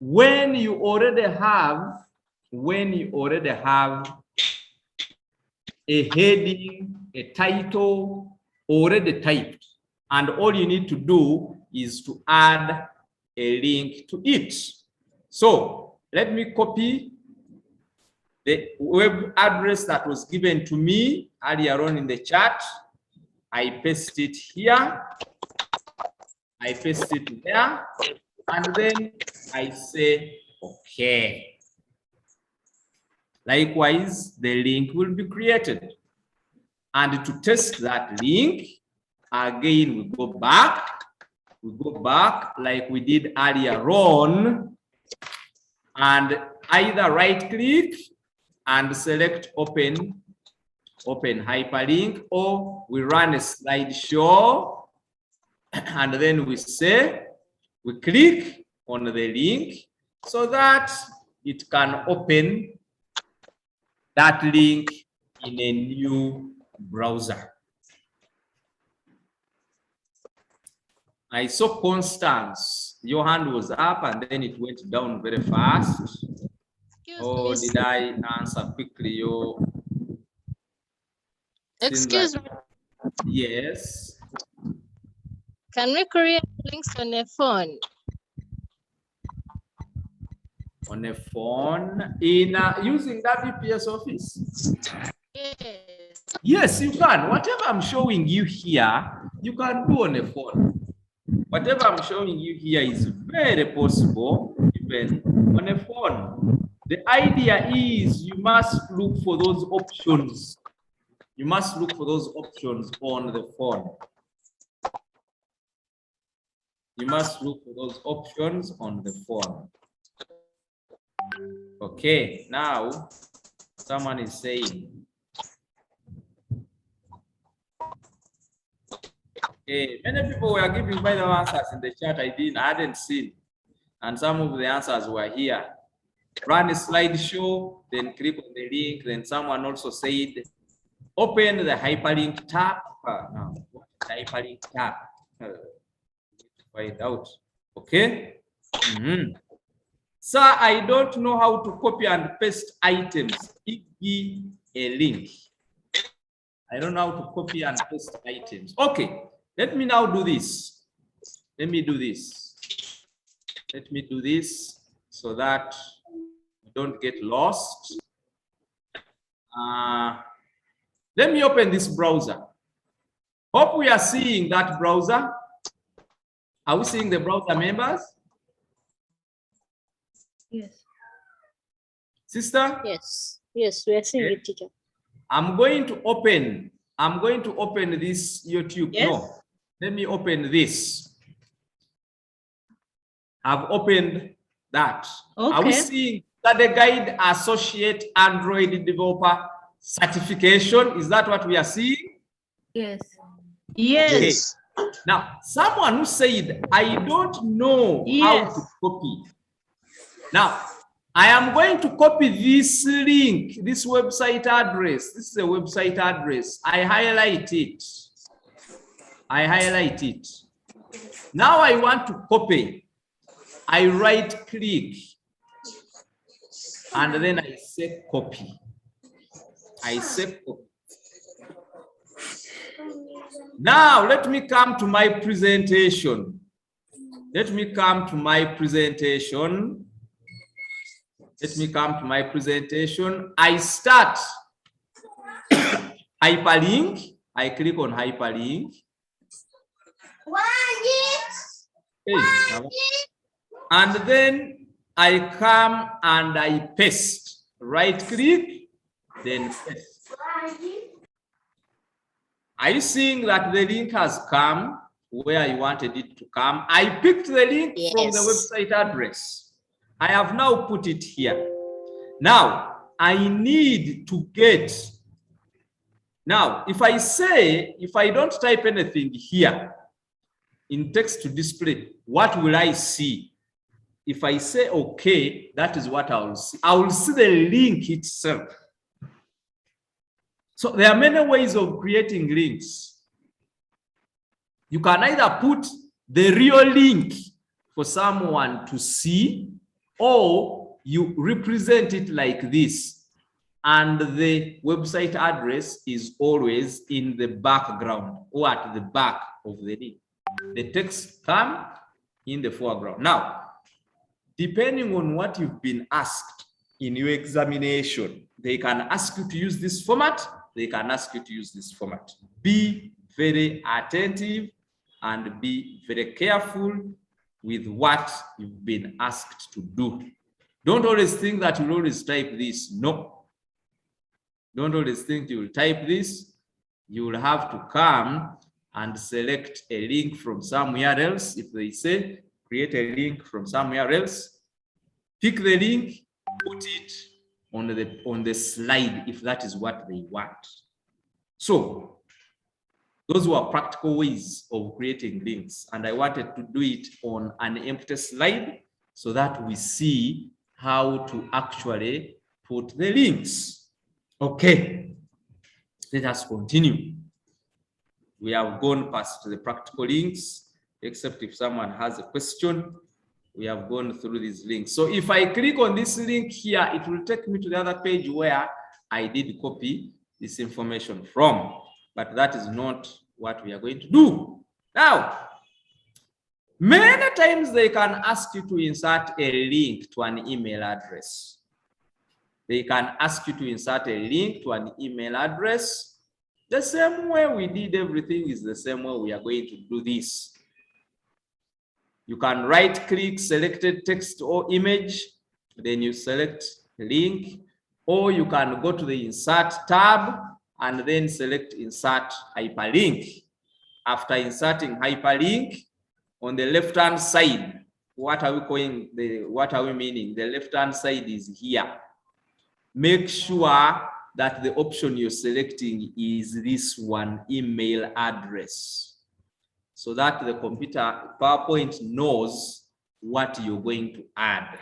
Speaker 3: when you already have a heading, a title already typed, and all you need to do is to add a link to it. So let me copy the web address that was given to me earlier on in the chat. I paste it here. I paste it there. And then I say, okay. Likewise, the link will be created. And to test that link, again, we go back like we did earlier on, and either right click and select open hyperlink, or we run a slideshow and then we click on the link so that it can open that link in a new browser. I saw Constance, your hand was up and then it went down very fast. Or did I answer quickly?
Speaker 9: Excuse me.
Speaker 3: Yes.
Speaker 9: Can we create links on a phone?
Speaker 3: On a phone in using WPS Office?
Speaker 9: Yes.
Speaker 3: Yes, you can. Whatever I'm showing you here, you can do on a phone. Whatever I'm showing you here is very possible even on a phone. The idea is you must look for those options. You must look for those options on the phone. You must look for those options on the phone. Okay, now someone is saying, okay, many people were giving by the answers in the chat I hadn't seen, and some of the answers were here. Run a slideshow, then click on the link. Then someone also said, open the hyperlink tab. No, what is the hyperlink tab? Find out. Okay. Sir, I don't know how to copy and paste items. Give me a link. I don't know how to copy and paste items. Okay, let me now do this. Let me do this. Let me do this so that we don't get lost. Let me open this browser. Hope we are seeing that browser. Are we seeing the browser, members?
Speaker 13: Yes.
Speaker 3: Sister?
Speaker 9: Yes. Yes, we are seeing it, teacher.
Speaker 3: I'm going to open this YouTube.
Speaker 4: Yes.
Speaker 3: No, let me open this. I've opened that.
Speaker 4: Okay.
Speaker 3: Are we seeing that the Guide Associate Android Developer Certification? Is that what we are seeing?
Speaker 13: Yes.
Speaker 4: Yes.
Speaker 3: Okay. Now, someone who said, I don't know how to copy. Now, I am going to copy this link, this website address. This is a website address. I highlight it. I highlight it. Now I want to copy. I right click. And then I say copy. I say copy. Now let me come to my presentation. Let me come to my presentation. Let me come to my presentation. I start hyperlink. I click on hyperlink. And then I come and I paste. Right click, then paste. Are you seeing that the link has come where I wanted it to come? I picked the link from the website address. I have now put it here. Now, I need to get. Now, if I don't type anything here in text to display, what will I see? If I say okay, that is what I will see. I will see the link itself. So there are many ways of creating links. You can either put the real link for someone to see, or you represent it like this, and the website address is always in the background or at the back of the link. The text comes in the foreground. Now, depending on what you've been asked in your examination, they can ask you to use this format, they can ask you to use this format. Be very attentive and be very careful with what you've been asked to do. Don't always think that you'll always type this. No. Don't always think you'll type this. You will have to come and select a link from somewhere else. If they say, create a link from somewhere else, pick the link, put it on the slide if that is what they want. So those were practical ways of creating links, and I wanted to do it on an empty slide so that we see how to actually put the links. Okay, let us continue. We have gone past the practical links, except if someone has a question. We have gone through these links. So if I click on this link here, it will take me to the other page where I did copy this information from, but that is not what we are going to do. Now, many times they can ask you to insert a link to an email address. They can ask you to insert a link to an email address. The same way we did everything is the same way we are going to do this. You can right click selected text or image, then you select link, or you can go to the insert tab and then select insert hyperlink. After inserting hyperlink, on the left hand side, what are we meaning? The left hand side is here. Make sure that the option you're selecting is this one, email address, so that the computer PowerPoint knows what you're going to add,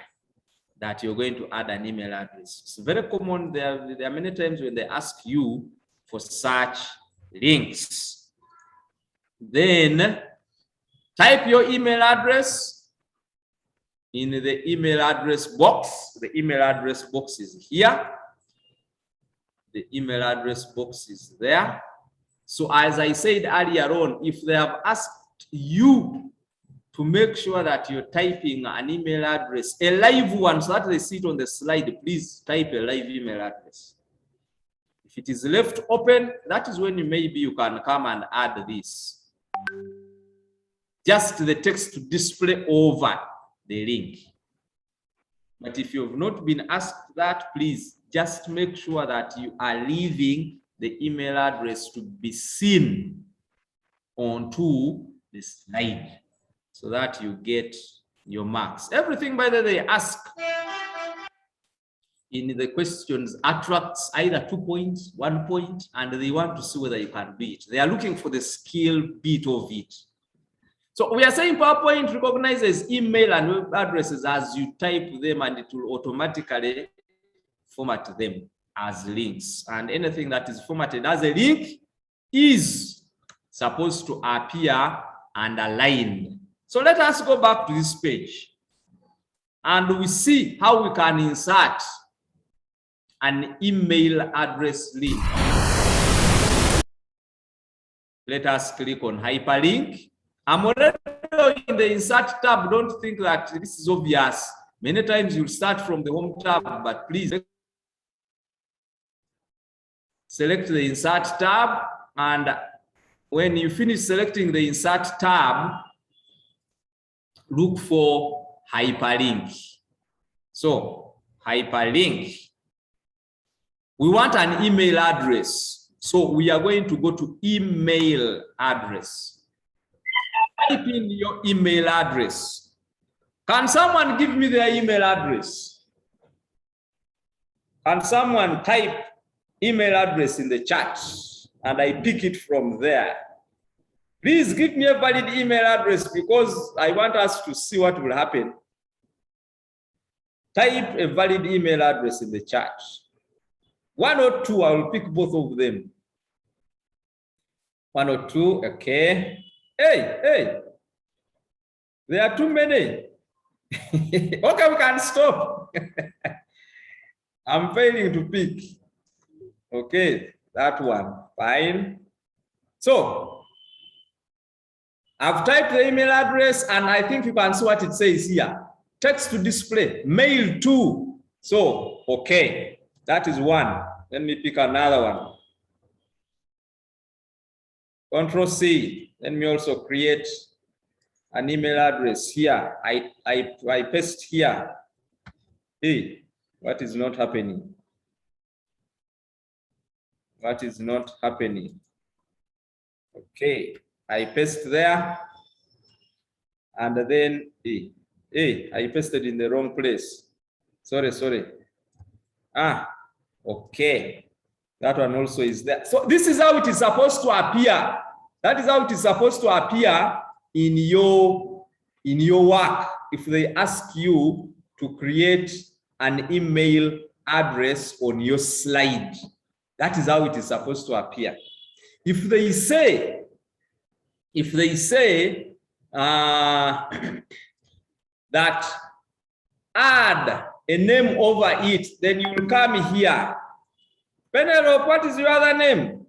Speaker 3: that you're going to add an email address. It's very common. There are many times when they ask you for such links. Then type your email address in the email address box. The email address box is here. The email address box is there. So as I said earlier on, if they have asked you to make sure that you're typing an email address, a live one, so that they see it on the slide, please type a live email address. If it is left open, that is when maybe you can come and add this. Just the text to display over the link. But if you have not been asked that, please just make sure that you are leaving the email address to be seen onto the slide so that you get your marks. Everything, by the way, they ask in the questions attracts either 2 points, 1 point, and they want to see whether you can do it. They are looking for the skill bit of it. So we are saying PowerPoint recognizes email and web addresses as you type them, and it will automatically format them as links. And anything that is formatted as a link is supposed to appear underlined. So let us go back to this page and we see how we can insert an email address link. Let us click on hyperlink. I'm already in the insert tab. Don't think that this is obvious. Many times you'll start from the home tab, but please select the insert tab, and when you finish selecting the insert tab, look for hyperlink. So hyperlink, we want an email address. So we are going to go to email address. Type in your email address. Can someone give me their email address? Can someone type email address in the chat and I pick it from there? Please give me a valid email address because I want us to see what will happen. Type a valid email address in the chat. 1 or 2, I will pick both of them. 1 or 2, okay. Hey, there are too many. Okay, we can stop. I'm failing to pick. Okay, that one, fine. So, I've typed the email address and I think you can see what it says here. Text to display, mail to. So, okay, that is one. Let me pick another one. Control C. Let me also create an email address here. I paste here. Hey, what is not happening? What is not happening? Okay, I paste there. And then, I pasted in the wrong place. Sorry. Okay. That one also is there. So this is how it is supposed to appear. That is how it is supposed to appear in your work. If they ask you to create an email address on your slide, that is how it is supposed to appear. If they say that add a name over it, then you will come here. Penelope, what is your other name?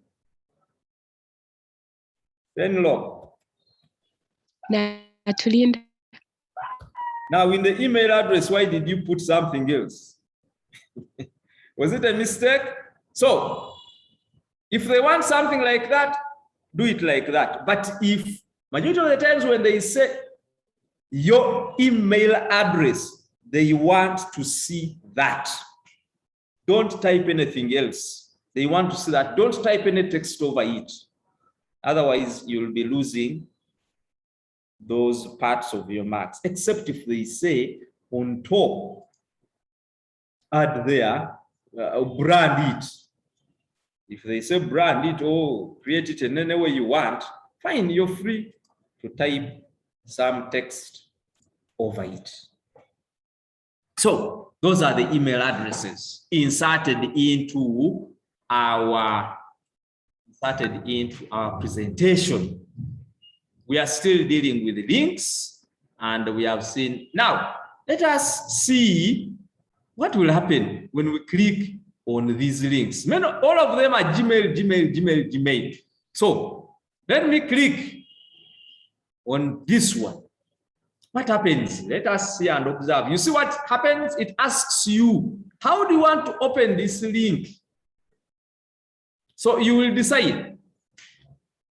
Speaker 3: Penelope.
Speaker 16: Natulinda.
Speaker 3: Now, in the email address, why did you put something else? Was it a mistake? So, if they want something like that, do it like that. But if majority of the times when they say your email address, they want to see that. Don't type anything else. They want to see that. Don't type any text over it. Otherwise, you'll be losing those parts of your marks, except if they say on top, add there, brand it. If they say brand it or create it in any way you want, fine, you're free to type some text over it. So those are the email addresses inserted into our presentation. We are still dealing with the links, and we have seen now let us see what will happen when we click on these links. All of them are Gmail. So let me click on this one. What happens? Let us see and observe. You see what happens? It asks you, how do you want to open this link? So you will decide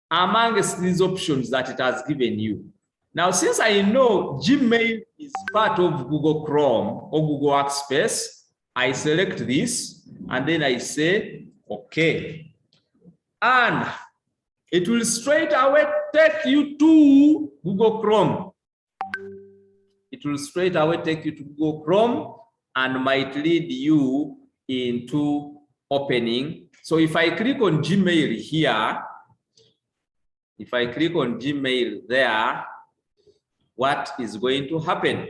Speaker 3: amongst these options that it has given you. Now, since I know Gmail is part of Google Chrome or Google Workspace, I select this and then I say, okay. And it will straight away take you to Google Chrome. It will straight away take you to Google Chrome and might lead you into opening. So if I click on Gmail here, if I click on Gmail there, what is going to happen?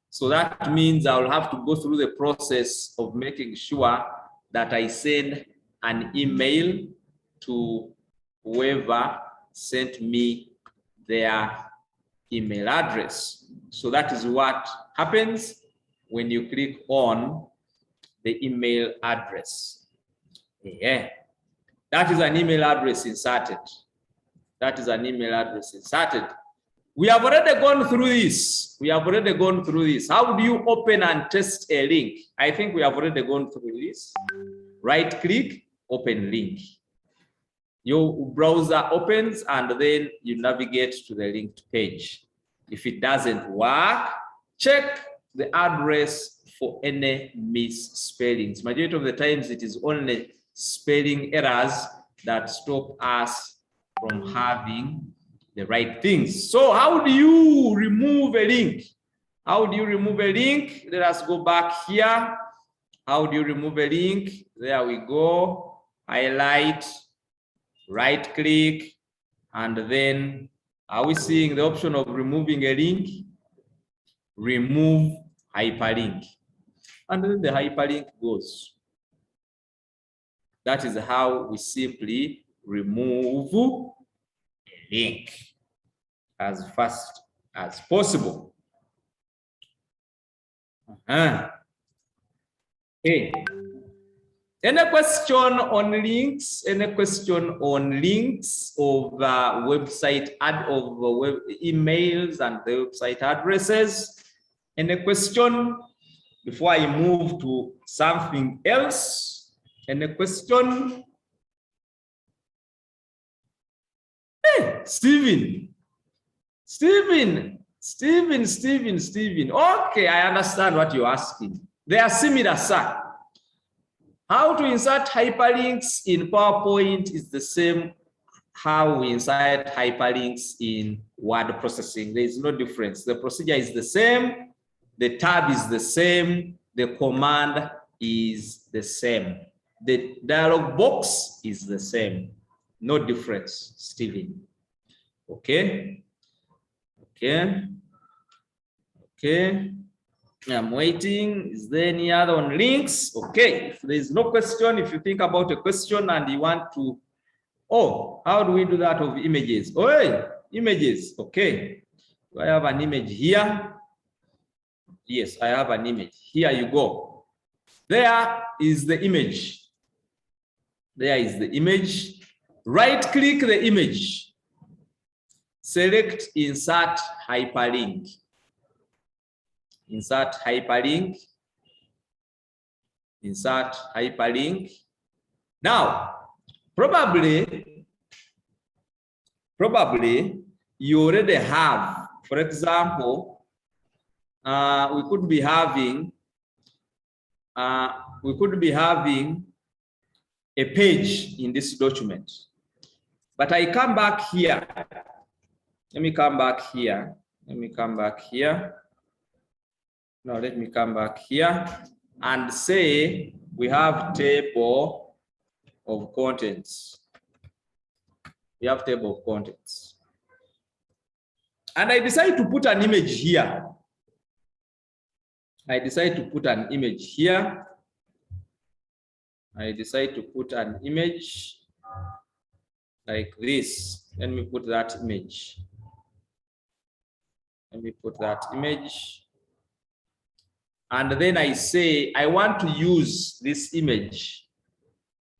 Speaker 3: So that means I will have to go through the process of making sure that I send an email to whoever sent me their email address. So that is what happens when you click on the email address. Yeah, that is an email address inserted. That is an email address inserted. We have already gone through this. We have already gone through this. How do you open and test a link? I think we have already gone through this. Right click, open link. Your browser opens and then you navigate to the linked page. If it doesn't work, check the address for any misspellings. Majority of the times it is only spelling errors that stop us from having the right things. So how do you remove a link? How do you remove a link? Let us go back here. How do you remove a link? There we go. Highlight, right click, and then are we seeing the option of removing a link? Remove hyperlink. And then the hyperlink goes. That is how we simply remove a link as fast as possible. Okay. Any question on links? Any question on links of website web emails and the website addresses? Any question before I move to something else? Any question? Hey, Stephen. Okay, I understand what you're asking. They are similar, sir. How to insert hyperlinks in PowerPoint is the same how we insert hyperlinks in word processing. There is no difference. The procedure is the same. The tab is the same. The command is the same. The dialog box is the same. No difference, Stephen. Okay. I'm waiting. Is there any other on links? Okay. If there is no question, if you think about a question and you want to, how do we do that of images? Images. Okay. Do I have an image here? Yes, I have an image. Here you go. There is the image. There is the image. Right click the image. Select insert hyperlink. Insert hyperlink. Insert hyperlink. Now, probably you already have, for example, we could be having a page in this document. But I come back here. Let me come back here. Let me come back here. Now let me come back here and say we have table of contents. We have table of contents. And I decide to put an image here. I decide to put an image here. I decide to put an image like this. Let me put that image. Let me put that image. And then I say, I want to use this image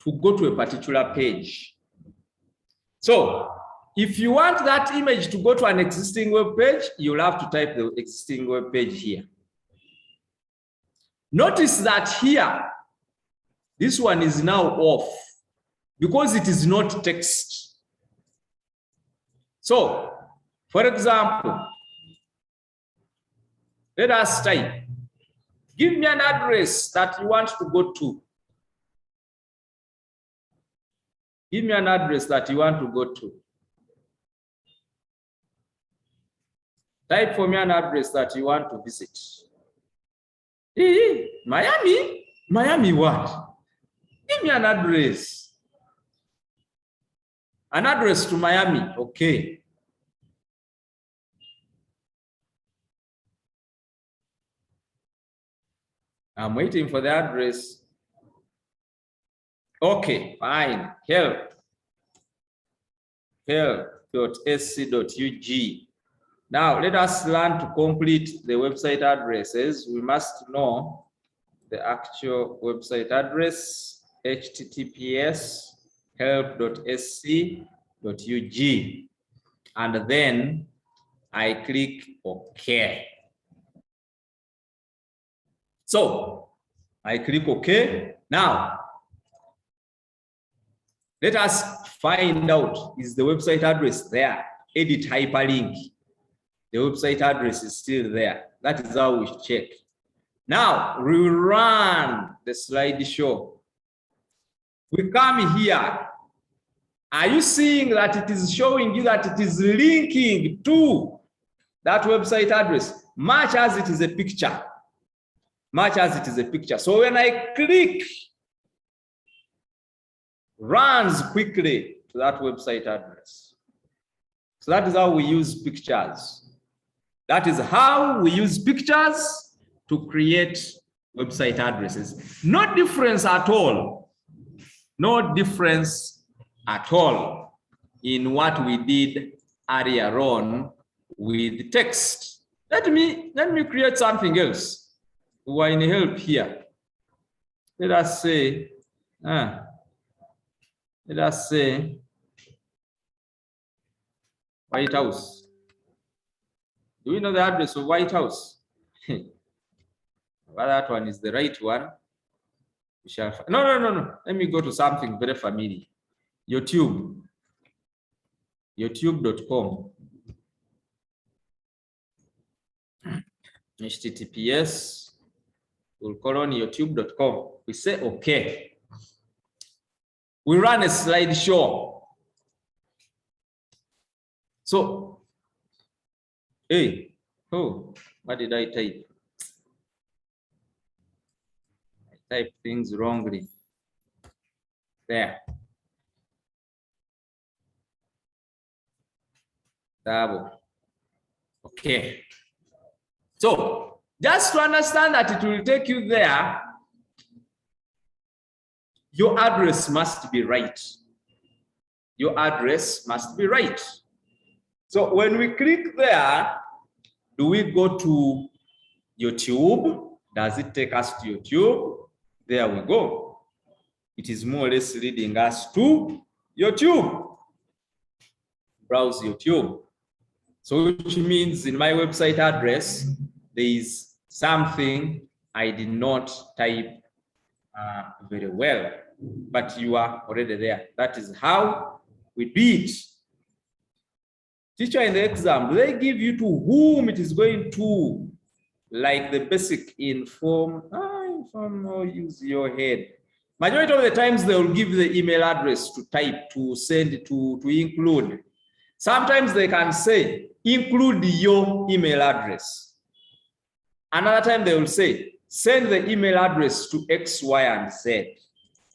Speaker 3: to go to a particular page. So if you want that image to go to an existing web page, you'll have to type the existing web page here. Notice that here, this one is now off because it is not text. So, for example, let us type, give me an address that you want to go to. Give me an address that you want to go to. Type for me an address that you want to visit. Miami? Miami what? Give me an address. An address to Miami, okay. I'm waiting for the address. Okay, fine. help.sc.ug. Now, let us learn to complete the website addresses. We must know the actual website address, https help.sc.ug. And then I click OK. So, I click OK. Now, let us find out, is the website address there? Edit hyperlink. The website address is still there. That is how we check. Now, we run the slideshow. We come here. Are you seeing that it is showing you that it is linking to that website address, much as it is a picture? Much as it is a picture. So when I click, runs quickly to that website address. So that is how we use pictures. That is how we use pictures to create website addresses. No difference at all. No difference at all in what we did earlier on with text. Let me create something else. We are in help here. Let us say White House. Do we know the address of White House? Well, that one is the right one. We shall no. Let me go to something very familiar. YouTube. YouTube.com. HTTPS. We'll call on youtube.com. We say okay. We run a slideshow. So, what did I type? I typed things wrongly. There. Double. Okay. So, just to understand that it will take you there, your address must be right. Your address must be right. So when we click there, do we go to YouTube? Does it take us to YouTube? There we go. It is more or less leading us to YouTube. Browse YouTube. So which means in my website address, there is something I did not type very well, but you are already there. That is how we do it. Teacher, in the exam, do they give you to whom it is going to, like the basic inform or use your head? Majority of the times they will give the email address to type, to send, to include. Sometimes they can say, include your email address. Another time they will say, send the email address to X, Y, and Z.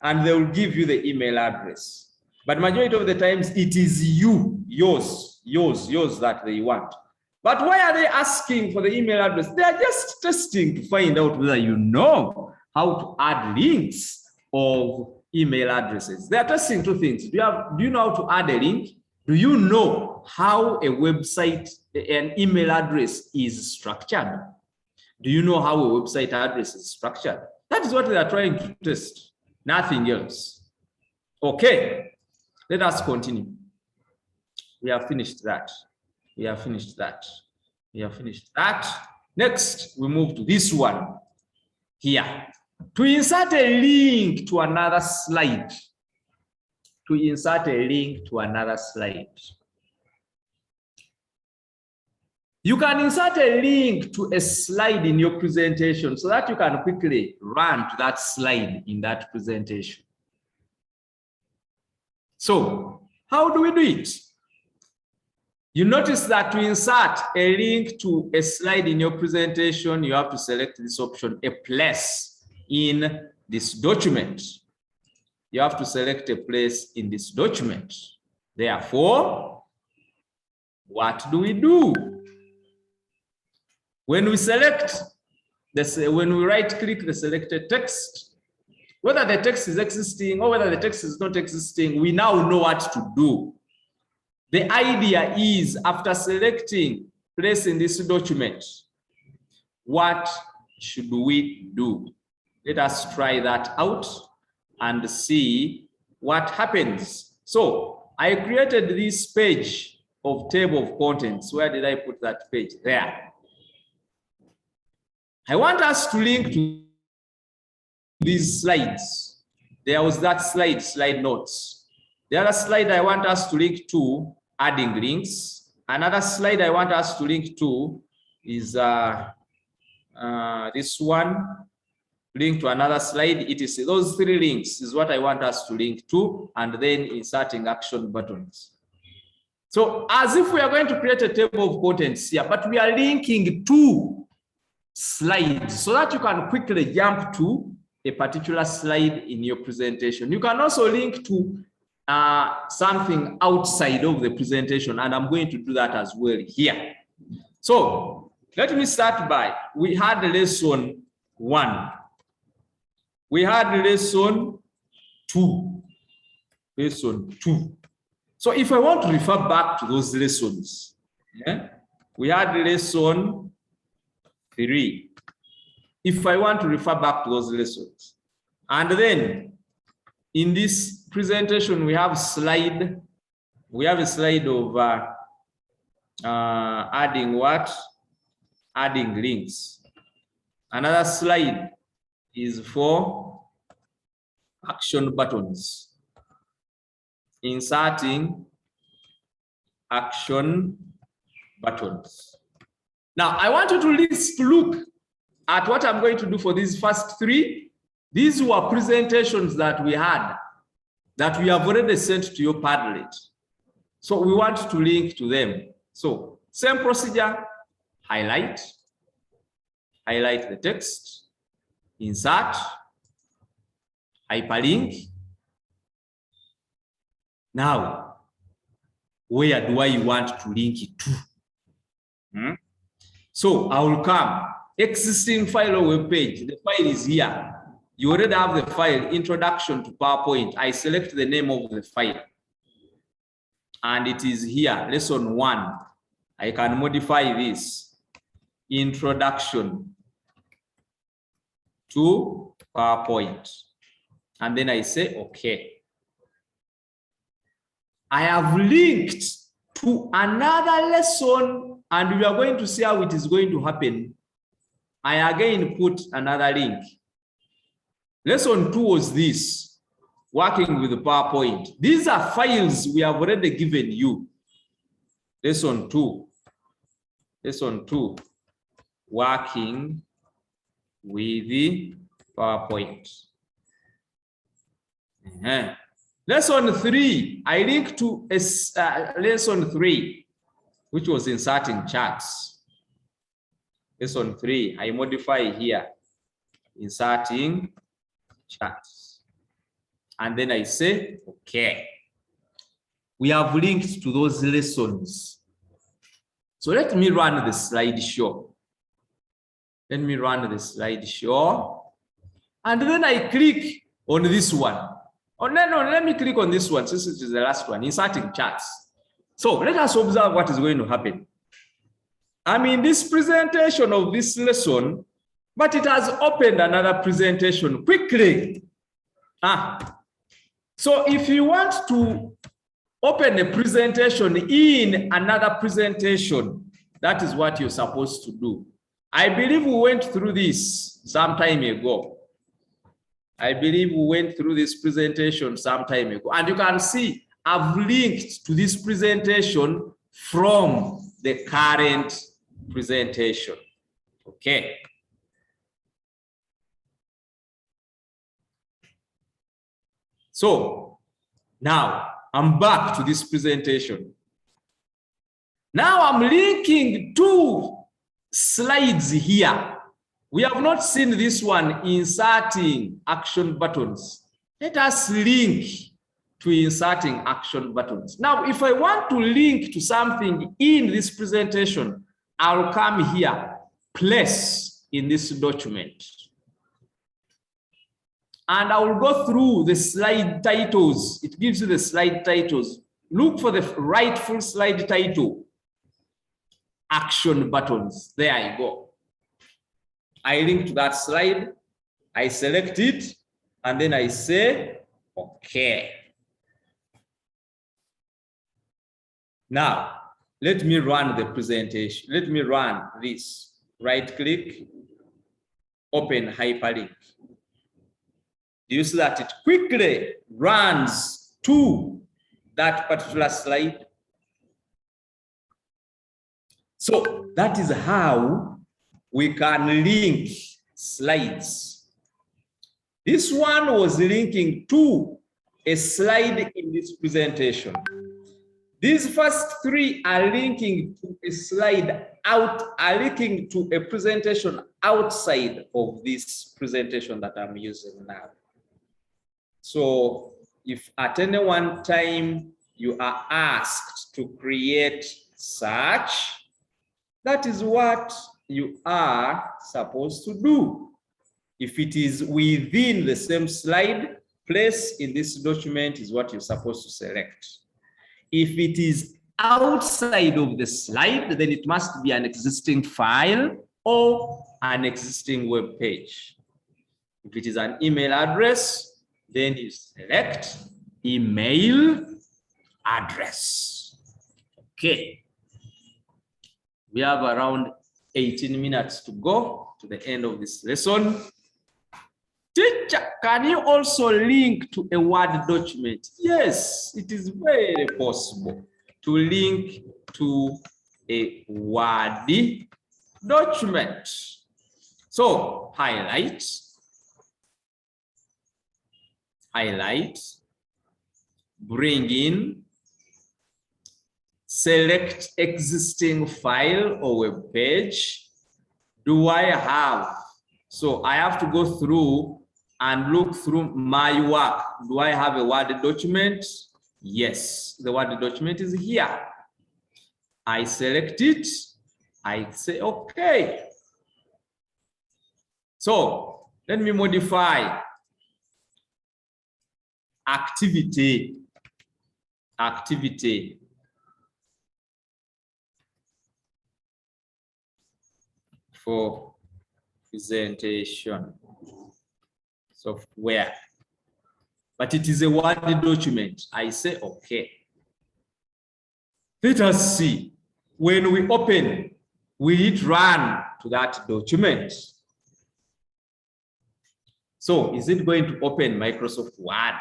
Speaker 3: And they will give you the email address. But majority of the times it is yours that they want. But why are they asking for the email address? They are just testing to find out whether you know how to add links of email addresses. They are testing two things. Do you know how to add a link? Do you know how a website, an email address is structured? Do you know how a website address is structured? That is what they are trying to test, nothing else. Okay, let us continue. We have finished that. We have finished that. We have finished that. Next, we move to this one here. To insert a link to another slide. To insert a link to another slide. You can insert a link to a slide in your presentation so that you can quickly run to that slide in that presentation. So, how do we do it? You notice that to insert a link to a slide in your presentation, you have to select this option, a place in this document. You have to select a place in this document. Therefore, what do we do? When we select this, when we right click the selected text, whether the text is existing or whether the text is not existing, we now know what to do. The idea is, after selecting place in this document, what should we do? Let us try that out and see what happens. So I created this page of table of contents. Where did I put that page? There. I want us to link to these slides. There was that slide, slide notes. The other slide I want us to link to, adding links. Another slide I want us to link to is this one, link to another slide. It is those three links is what I want us to link to, and then inserting action buttons. So as if we are going to create a table of contents here, but we are linking to slides so that you can quickly jump to a particular slide in your presentation. You can also link to something outside of the presentation, and I'm going to do that as well here. So let me start by, we had lesson 1. We had lesson 2. Lesson 2. So if I want to refer back to those lessons, we had lesson 3. If I want to refer back to those lessons, and then in this presentation we have a slide of adding what? Adding links. Another slide is for action buttons. Inserting action buttons. Now, I want you to look at what I'm going to do for these first 3. These were presentations that we had, that we have already sent to your Padlet. So we want to link to them. So same procedure, highlight the text, insert, hyperlink. Now, where do I want to link it to? So I will come, existing file or web page. The file is here. You already have the file, introduction to PowerPoint. I select the name of the file. And it is here, lesson 1. I can modify this, introduction to PowerPoint. And then I say, okay. I have linked to another lesson, and we are going to see how it is going to happen. I again put another link. Lesson 2 was this, working with the PowerPoint. These are files we have already given you. Lesson 2, working with the PowerPoint. Lesson 3, I linked to lesson 3, which was inserting charts. Lesson 3, I modify here, inserting charts. And then I say, okay. We have linked to those lessons. So let me run the slideshow. Let me run the slideshow. And then I click on this one. Oh, no, let me click on this one since it is the last one, inserting charts. So let us observe what is going to happen. I'm in this presentation of this lesson, but it has opened another presentation quickly. So if you want to open a presentation in another presentation, that is what you're supposed to do. I believe we went through this some time ago. I believe we went through this presentation some time ago. And you can see I've linked to this presentation from the current presentation. Okay. So now I'm back to this presentation. Now I'm linking two slides here. We have not seen this one, inserting action buttons. Let us link to inserting action buttons. Now, if I want to link to something in this presentation, I'll come here, place in this document. And I will go through the slide titles. It gives you the slide titles. Look for the rightful slide title. Action buttons. There you go. I link to that slide. I select it. And then I say, okay. Now, let me run the presentation. Let me run this. Right click, open hyperlink. Do you see that it quickly runs to that particular slide? So that is how we can link slides. This one was linking to a slide in this presentation. These first three are linking to a slide linking to a presentation outside of this presentation that I'm using now. So if at any one time you are asked to create such, that is what you are supposed to do. If it is within the same slide, place in this document is what you're supposed to select. If it is outside of the slide, then it must be an existing file or an existing web page. If it is an email address, then you select email address. Okay. We have around 18 minutes to go to the end of this lesson. Teacher, can you also link to a Word document? Yes, it is very possible to link to a Word document. So highlight, bring in, select existing file or web page. Do I have? So I have to go through and look through my work. Do I have a Word document? Yes, the Word document is here. I select it. I say, okay. So let me modify activity for presentation software, but it is a Word document. I say, okay. Let us see, when we open, will it run to that document? So is it going to open Microsoft Word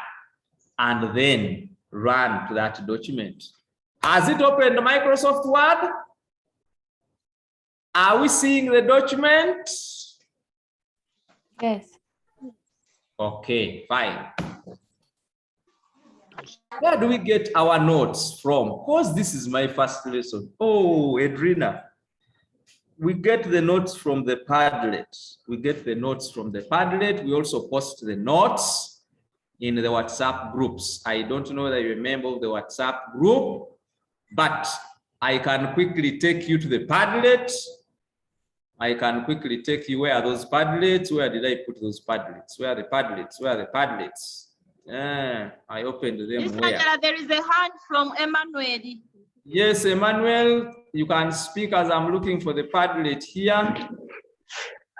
Speaker 3: and then run to that document? Has it opened Microsoft Word? Are we seeing the document?
Speaker 16: Yes.
Speaker 3: Okay, fine. Where do we get our notes from? Because this is my first lesson. Oh, Edrina. We get the notes from the Padlet. We get the notes from the Padlet. We also post the notes in the WhatsApp groups. I don't know that you remember the WhatsApp group, but I can quickly take you to the Padlet. I can quickly take you, where are those Padlets? Where did I put those Padlets? Where are the Padlets? Where are the Padlets? I opened them.
Speaker 4: Miss
Speaker 3: Where?
Speaker 4: Angela, there is a hand from Emmanuel.
Speaker 3: Yes, Emmanuel, you can speak as I'm looking for the Padlet here.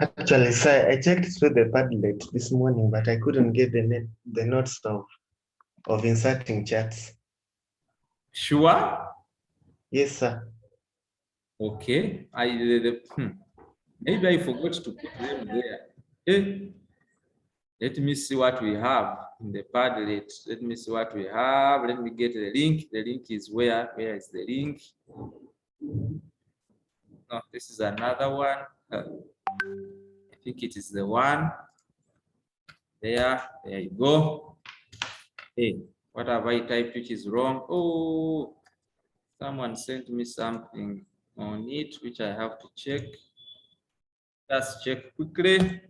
Speaker 6: Actually, sir, I checked through the Padlet this morning, but I couldn't get the notes of inserting charts.
Speaker 3: Sure?
Speaker 6: Yes, sir.
Speaker 3: Okay. Maybe I forgot to put them there. Let me see what we have in the Padlet. Let me see what we have. Let me get the link. The link is where? Where is the link? No, this is another one. I think it is the one. There you go. Hey, what have I typed which is wrong? Oh, someone sent me something on it, which I have to check. Just check quickly.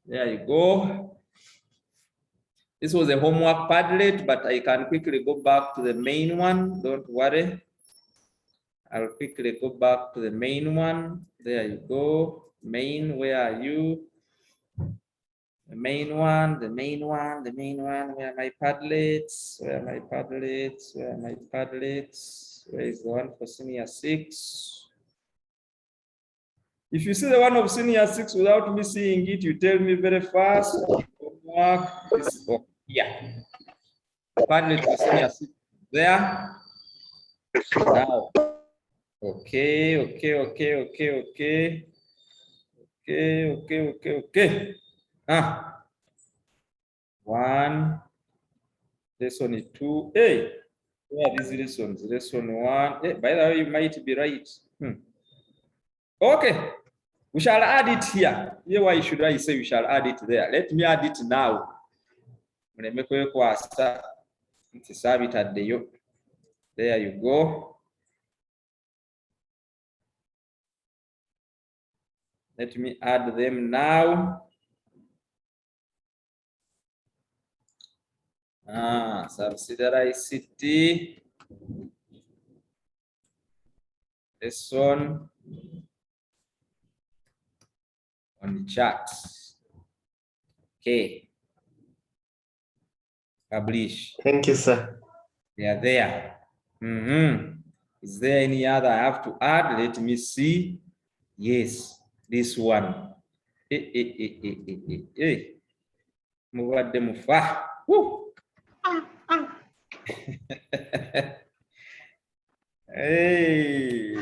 Speaker 3: There you go. This was a homework Padlet, but I can quickly go back to the main one. Don't worry. I'll quickly go back to the main one. There you go. Main, where are you? The main one, the main one, the main one. Where are my Padlets? Where are my Padlets? Where are my Padlets? Where is the one for senior 6? If you see the one of senior 6 without me seeing it, you tell me very fast. Homework. This, oh, yeah. Padlet for senior 6 there. Now. Okay. One. Lesson 2. Hey, where are these lessons? Lesson 1. Hey, by the way, you might be right. Okay. We shall add it here. Here, why should I say we shall add it there? Let me add it now. There you go. Let me add them now. Subsidiary city. Lesson on the chat. Okay. Publish.
Speaker 6: Thank you, sir.
Speaker 3: They are there. Is there any other I have to add? Let me see. Yes, this one. Move them far. Hey,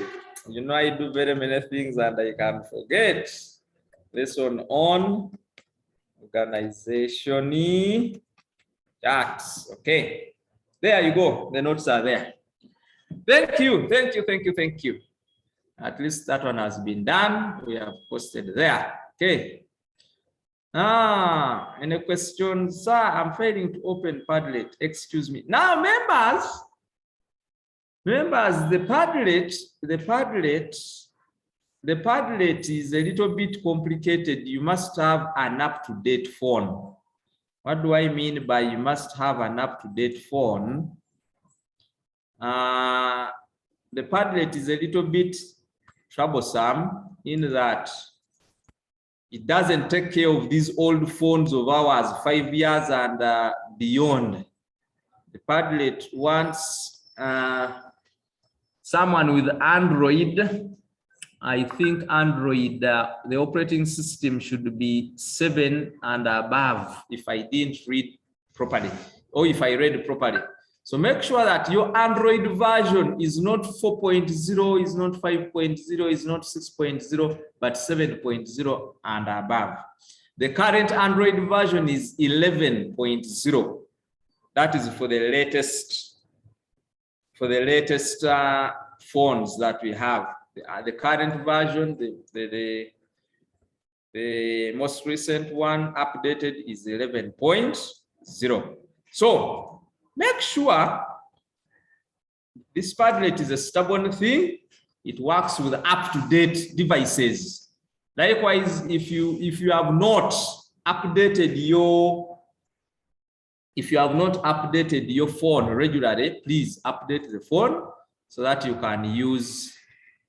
Speaker 3: you know I do very many things and I can forget. Lesson on organization charts. Okay, there you go. The notes are there. Thank you. At least that one has been done. We have posted there. Okay. Any questions? Sir, I'm failing to open Padlet. Excuse me. Now, members, the Padlet is a little bit complicated. You must have an up-to-date phone. What do I mean by you must have an up-to-date phone? The Padlet is a little bit troublesome in that it doesn't take care of these old phones of ours, 5 years and beyond. The Padlet wants someone with Android. I think Android, the operating system should be 7 and above, if I didn't read properly, or if I read properly. So make sure that your Android version is not 4.0, is not 5.0, is not 6.0, but 7.0 and above. The current Android version is 11.0. That is for the latest, phones that we have. The current version, the most recent one updated is 11.0. So make sure this Padlet is a stubborn thing. It works with up-to-date devices. Likewise, if you have not updated your phone regularly, please update the phone so that you can use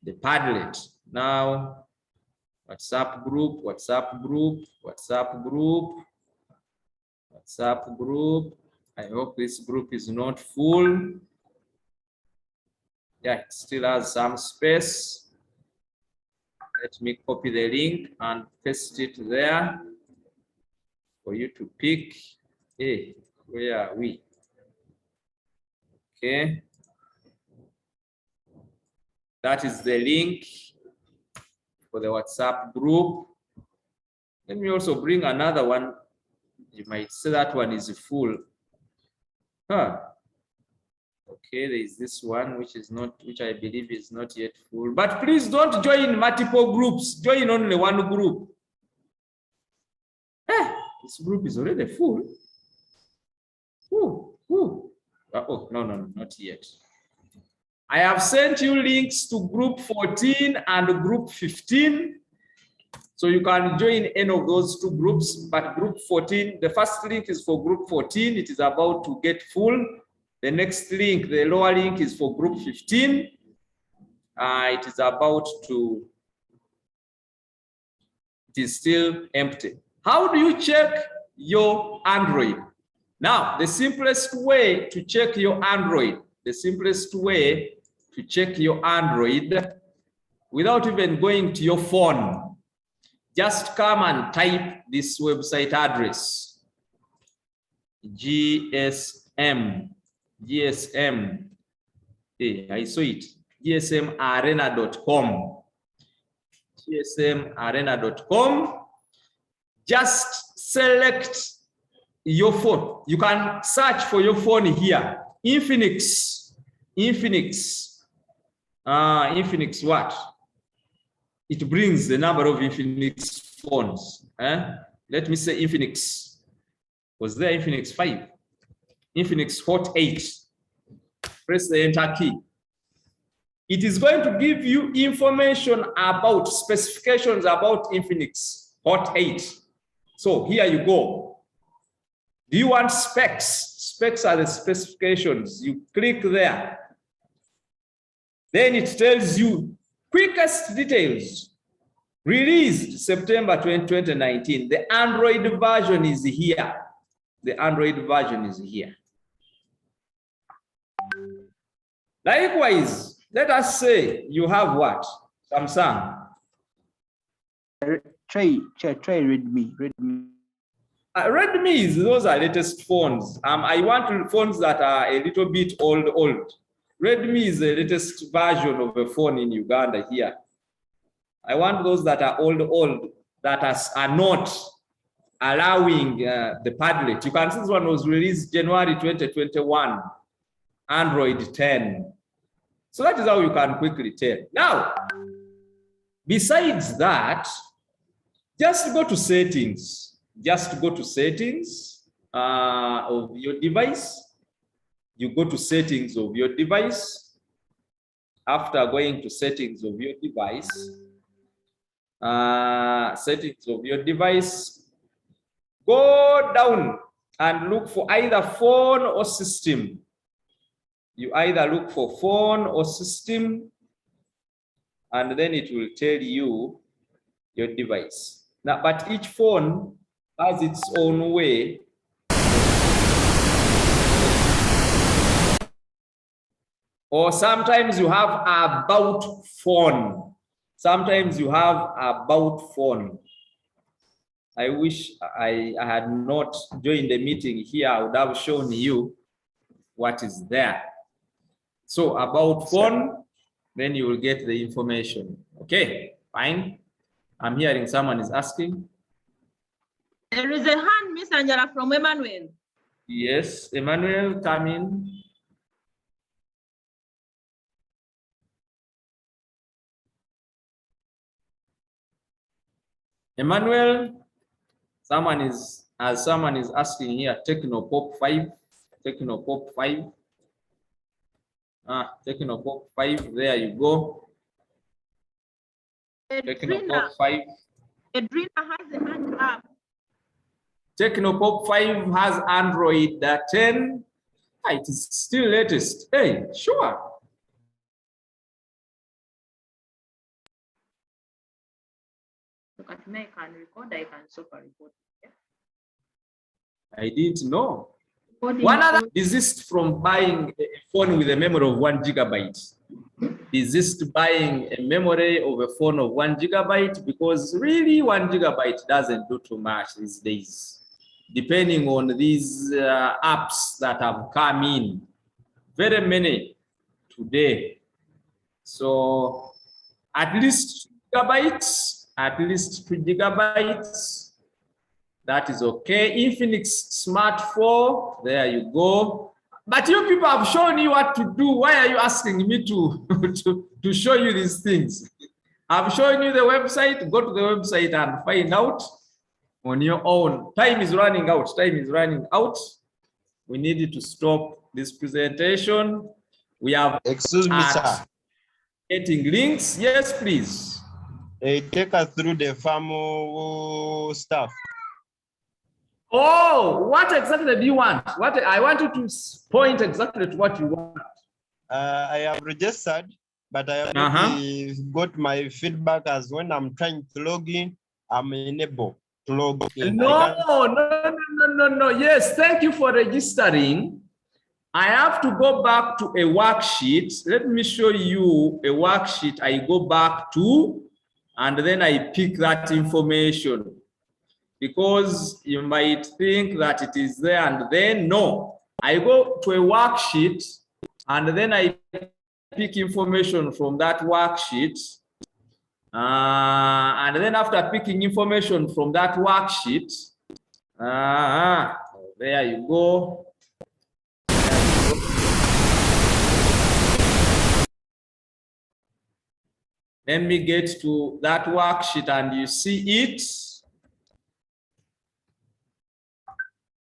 Speaker 3: the Padlet. Now, WhatsApp group. I hope this group is not full. Yeah, it still has some space. Let me copy the link and paste it there for you to pick. Hey, where are we? Okay. That is the link for the WhatsApp group. Let me also bring another one. You might say that one is full. Huh. Okay, there is this one which is not, which I believe is not yet full. But please don't join multiple groups. Join only one group. This group is already full. Oh, no, not yet. I have sent you links to group 14 and group 15. So you can join any of those two groups, but group 14, the first link is for group 14. It is about to get full. The next link, the lower link, is for group 15. It is about to, it is still empty. How do you check your Android? Now, the simplest way to check your Android, without even going to your phone, just come and type this website address, GSM, hey, I saw it, gsmarena.com, gsmarena.com. Just select your phone. You can search for your phone here. Infinix what? It brings the number of Infinix phones. Let me say Infinix. Was there Infinix 5? Infinix Hot 8. Press the enter key. It is going to give you information about specifications about Infinix Hot 8. So here you go. Do you want specs? Specs are the specifications. You click there. Then it tells you quickest details. Released September 2019. The Android version is here. Likewise, let us say you have what? Samsung.
Speaker 11: Try Redmi.
Speaker 3: Redmi, those are latest phones. I want phones that are a little bit old. Redmi is the latest version of a phone in Uganda here. I want those that are old, that are not allowing the padlet. You can see this one was released January 2021, Android 10. So that is how you can quickly tell. Now, besides that, just go to settings. Of your device. You go to settings of your device. After going to settings of your device, go down and look for either phone or system. You either look for phone or system, and then it will tell you your device. Now, but each phone has its own way. Or sometimes you have about phone. I wish I had not joined the meeting here. I would have shown you what is there. So about phone, then you will get the information. Okay, fine. I'm hearing someone is asking.
Speaker 4: There is a hand, Miss Angela, from Emmanuel.
Speaker 3: Yes, Emmanuel, come in. Emmanuel, someone is asking here, Technopop 5. Technopop 5, there you go. Technopop 5.
Speaker 4: Edrina has a hand up.
Speaker 3: Technopop 5 has Android 10. It is still latest. Hey, sure.
Speaker 4: Look at me, I can record, I can super record.
Speaker 3: I didn't know. One other, desist from buying a phone with a memory of 1 gigabyte. Desist buying a memory of a phone of 1 gigabyte because really 1 gigabyte doesn't do too much these days. Depending on these apps that have come in, very many today. So at least 2 gigabytes, at least 2 gigabytes. That is okay. Infinix Smart 4, there you go. But you people have shown you what to do. Why are you asking me to, to show you these things? I've shown you the website. Go to the website and find out on your own. Time is running out. Time is running out. We need to stop this presentation. We have
Speaker 5: Excuse me, sir.
Speaker 3: Getting links. Yes, please.
Speaker 5: Take us through the farm stuff.
Speaker 3: Oh, what exactly do you want? What I want you to point exactly to what you want.
Speaker 5: I have registered, but I have got my feedback as when I'm trying to log in, I'm unable to log in.
Speaker 3: No. Yes, thank you for registering. I have to go back to a worksheet. Let me show you a worksheet I go back to, and then I pick that information. Because you might think that it is there and then no. I go to a worksheet and then I pick information from that worksheet. And then after picking information from that worksheet, there you go. Let me get to that worksheet and you see it.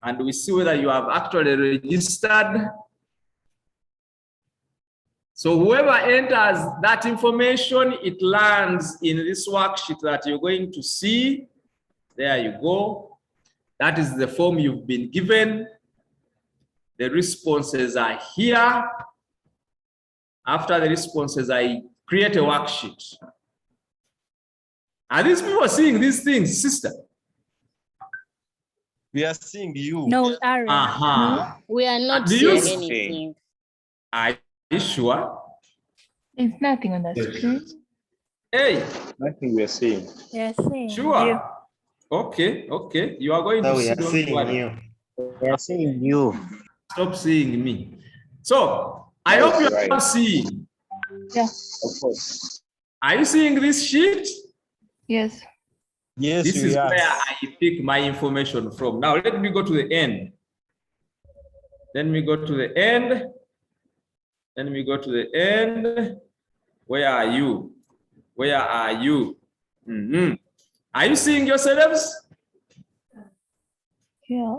Speaker 3: And we see whether you have actually registered. So whoever enters that information, it lands in this worksheet that you're going to see. There you go. That is the form you've been given. The responses are here. After the responses, I create a worksheet. Are these people seeing these things, sister?
Speaker 5: We are seeing you.
Speaker 9: No, Aaron. No, we are not seeing anything.
Speaker 3: Are you sure?
Speaker 16: There's nothing on the screen.
Speaker 3: Hey.
Speaker 5: Nothing we are seeing.
Speaker 9: Yes,
Speaker 3: Sure.
Speaker 9: you.
Speaker 3: Okay. You are going to see.
Speaker 6: We are seeing you. We are seeing you.
Speaker 3: Stop seeing me. So I hope you are seeing.
Speaker 16: Yeah.
Speaker 5: Of course.
Speaker 3: Are you seeing this sheet?
Speaker 16: Yes.
Speaker 5: Yes,
Speaker 3: this is where I pick my information from. Now let me go to the end. Let me go to the end. Let me go to the end. Where are you? Where are you? Are you seeing yourselves?
Speaker 16: Yeah.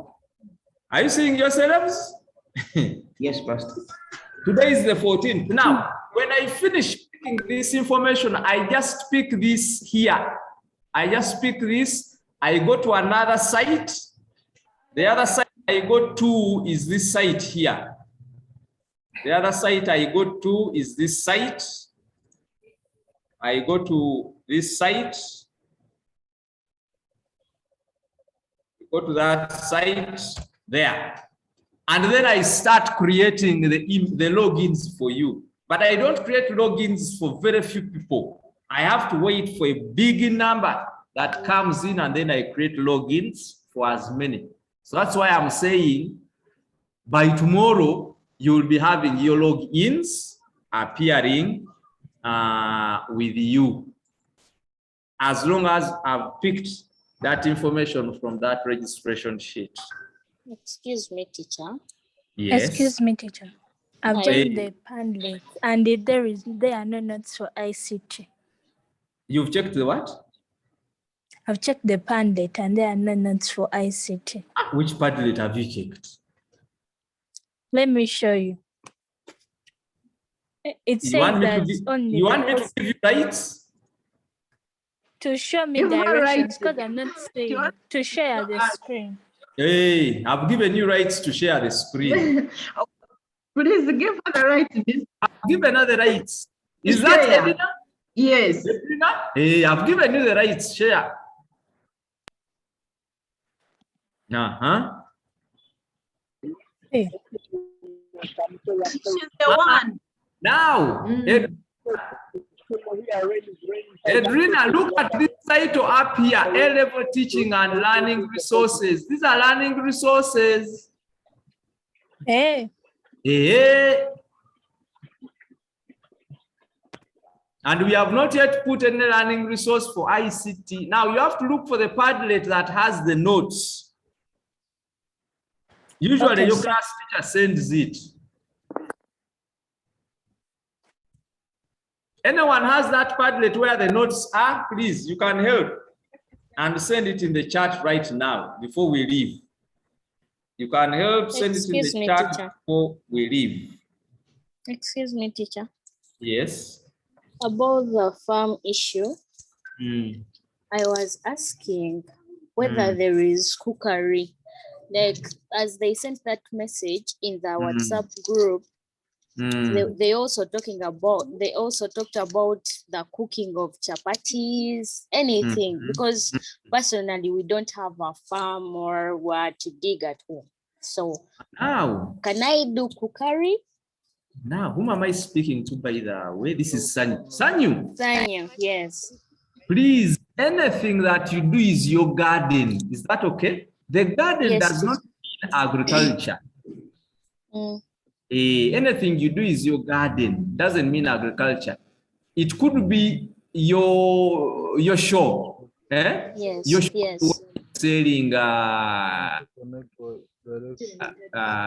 Speaker 3: Are you seeing yourselves?
Speaker 17: Yes, Pastor.
Speaker 3: Today is the 14th. Now, when I finish picking this information, I just pick this here. I just pick this. I go to another site. The other site I go to is this site here. The other site I go to is this site. I go to this site. Go to that site there. And then I start creating the logins for you. But I don't create logins for very few people. I have to wait for a big number that comes in and then I create logins for as many. So that's why I'm saying by tomorrow, you will be having your logins appearing with you. As long as I've picked that information from that registration sheet.
Speaker 9: Excuse me, teacher.
Speaker 3: Yes.
Speaker 9: Excuse me, teacher. I've joined the Padlet and there are no notes for ICT.
Speaker 3: You've checked the what?
Speaker 9: I've checked the Padlet and there are no notes for ICT.
Speaker 3: Which Padlet have you checked?
Speaker 9: Let me show you. It says that only
Speaker 3: you want me to give you rights?
Speaker 9: To show me directions, because I'm not saying to share the screen.
Speaker 3: Hey, I've given you rights to share the screen.
Speaker 4: Please give her the right to this.
Speaker 3: I've given her the rights. Is that Edina?
Speaker 4: Yes.
Speaker 3: Edina? Hey, I've given you the rights. Share.
Speaker 9: Hey.
Speaker 4: She's the one.
Speaker 3: Now, Edrina, look at this title up here, A-level teaching and learning resources. These are learning resources.
Speaker 9: Hey.
Speaker 3: Hey. And we have not yet put any learning resource for ICT. Now you have to look for the Padlet that has the notes. Usually
Speaker 9: Okay,
Speaker 3: your
Speaker 9: sir.
Speaker 3: class teacher sends it. Anyone has that Padlet where the notes are, please, you can help and send it in the chat right now before we leave. You can help send it in
Speaker 9: Excuse
Speaker 3: the
Speaker 9: me,
Speaker 3: chat
Speaker 9: teacher.
Speaker 3: before we leave.
Speaker 9: Excuse me, teacher.
Speaker 3: Yes.
Speaker 9: About the farm issue,
Speaker 3: Mm.
Speaker 9: I was asking whether there is cookery. Like, as they sent that message in the WhatsApp group, they also talked about the cooking of chapatis, anything, because personally we don't have a farm or where to dig at home. So
Speaker 3: Now,
Speaker 9: can I do cookery?
Speaker 3: now, whom am I speaking to, by the way? This is Sanyu. Sanyu,
Speaker 9: Sanyu, yes.
Speaker 3: please, anything that you do is your garden. Is that okay? The garden does not mean agriculture. Anything you do is your garden, doesn't mean agriculture. It could be your shop.
Speaker 9: Yes,
Speaker 3: your shop
Speaker 9: yes.
Speaker 3: selling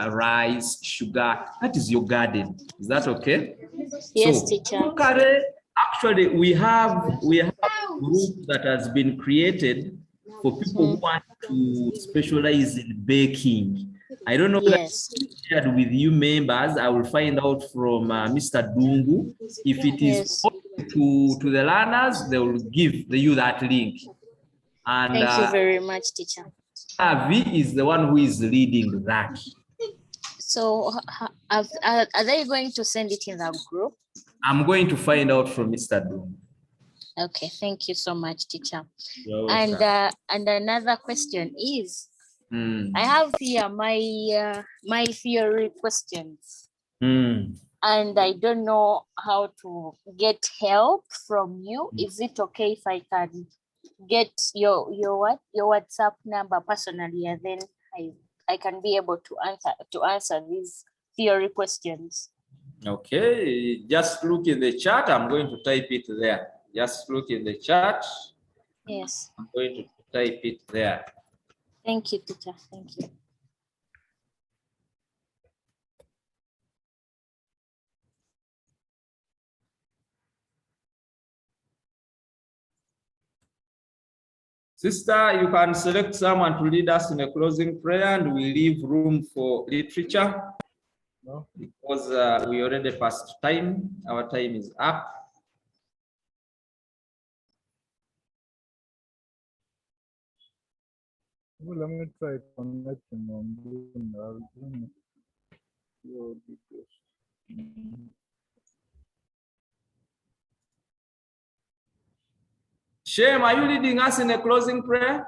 Speaker 3: rice, sugar. That is your garden. Is that okay?
Speaker 9: Yes,
Speaker 3: so,
Speaker 9: teacher.
Speaker 3: Actually, we have a group that has been created for people who want to specialize in baking. I don't know if that's shared with you members. I will find out from Mr. Dungu. If it is to the learners, they will give you that link. And
Speaker 9: thank you very much, teacher.
Speaker 3: V is the one who is leading that.
Speaker 9: So are they going to send it in the group?
Speaker 3: I'm going to find out from Mr. Dungu.
Speaker 9: Okay, thank you so much, teacher.
Speaker 3: You're
Speaker 9: And
Speaker 3: welcome.
Speaker 9: and another question is, I have here my theory questions, and I don't know how to get help from you. Is it okay if I can get your WhatsApp number personally, and then I can be able to answer these theory questions?
Speaker 3: Okay, just look in the chat. I'm going to type it there. Just look in the chat.
Speaker 9: Yes.
Speaker 3: I'm going to type it there.
Speaker 9: Thank you, teacher. Thank you.
Speaker 3: Sister, you can select someone to lead us in a closing prayer, and we leave room for literature. No. Because we already passed time. Our time is up.
Speaker 12: Well, let me try connecting on Zoom.
Speaker 3: Shem, are you leading us in a closing prayer?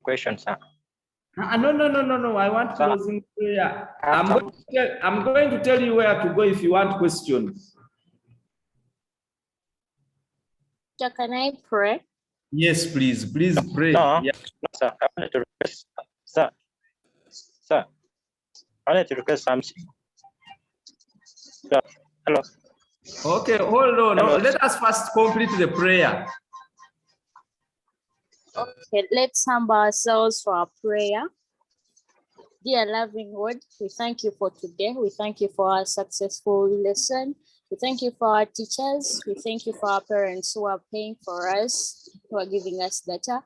Speaker 18: Question, sir.
Speaker 3: No. I want closing prayer. I'm going to tell you where to go if you want questions.
Speaker 9: Can I pray?
Speaker 3: Yes, please. Please pray.
Speaker 18: No,
Speaker 3: yeah.
Speaker 18: no, sir. I wanted to request, sir. I wanted to request something. Sir, hello.
Speaker 3: Okay, hold on.
Speaker 18: Hello.
Speaker 3: Let us first complete the prayer.
Speaker 9: Okay, let's humble ourselves for our prayer. Dear loving God, we thank you for today. We thank you for our successful lesson. We thank you for our teachers. We thank you for our parents who are paying for us, who are giving us data.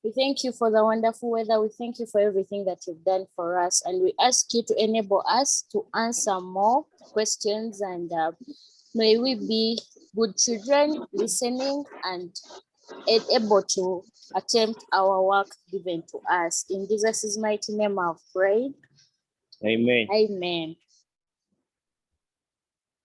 Speaker 9: We thank you for the wonderful weather. We thank you for everything that you've done for us. And we ask you to enable us to answer more questions, and may we be good children, listening and able to attempt our work given to us. In Jesus' mighty name I've prayed.
Speaker 18: Amen.
Speaker 9: Amen.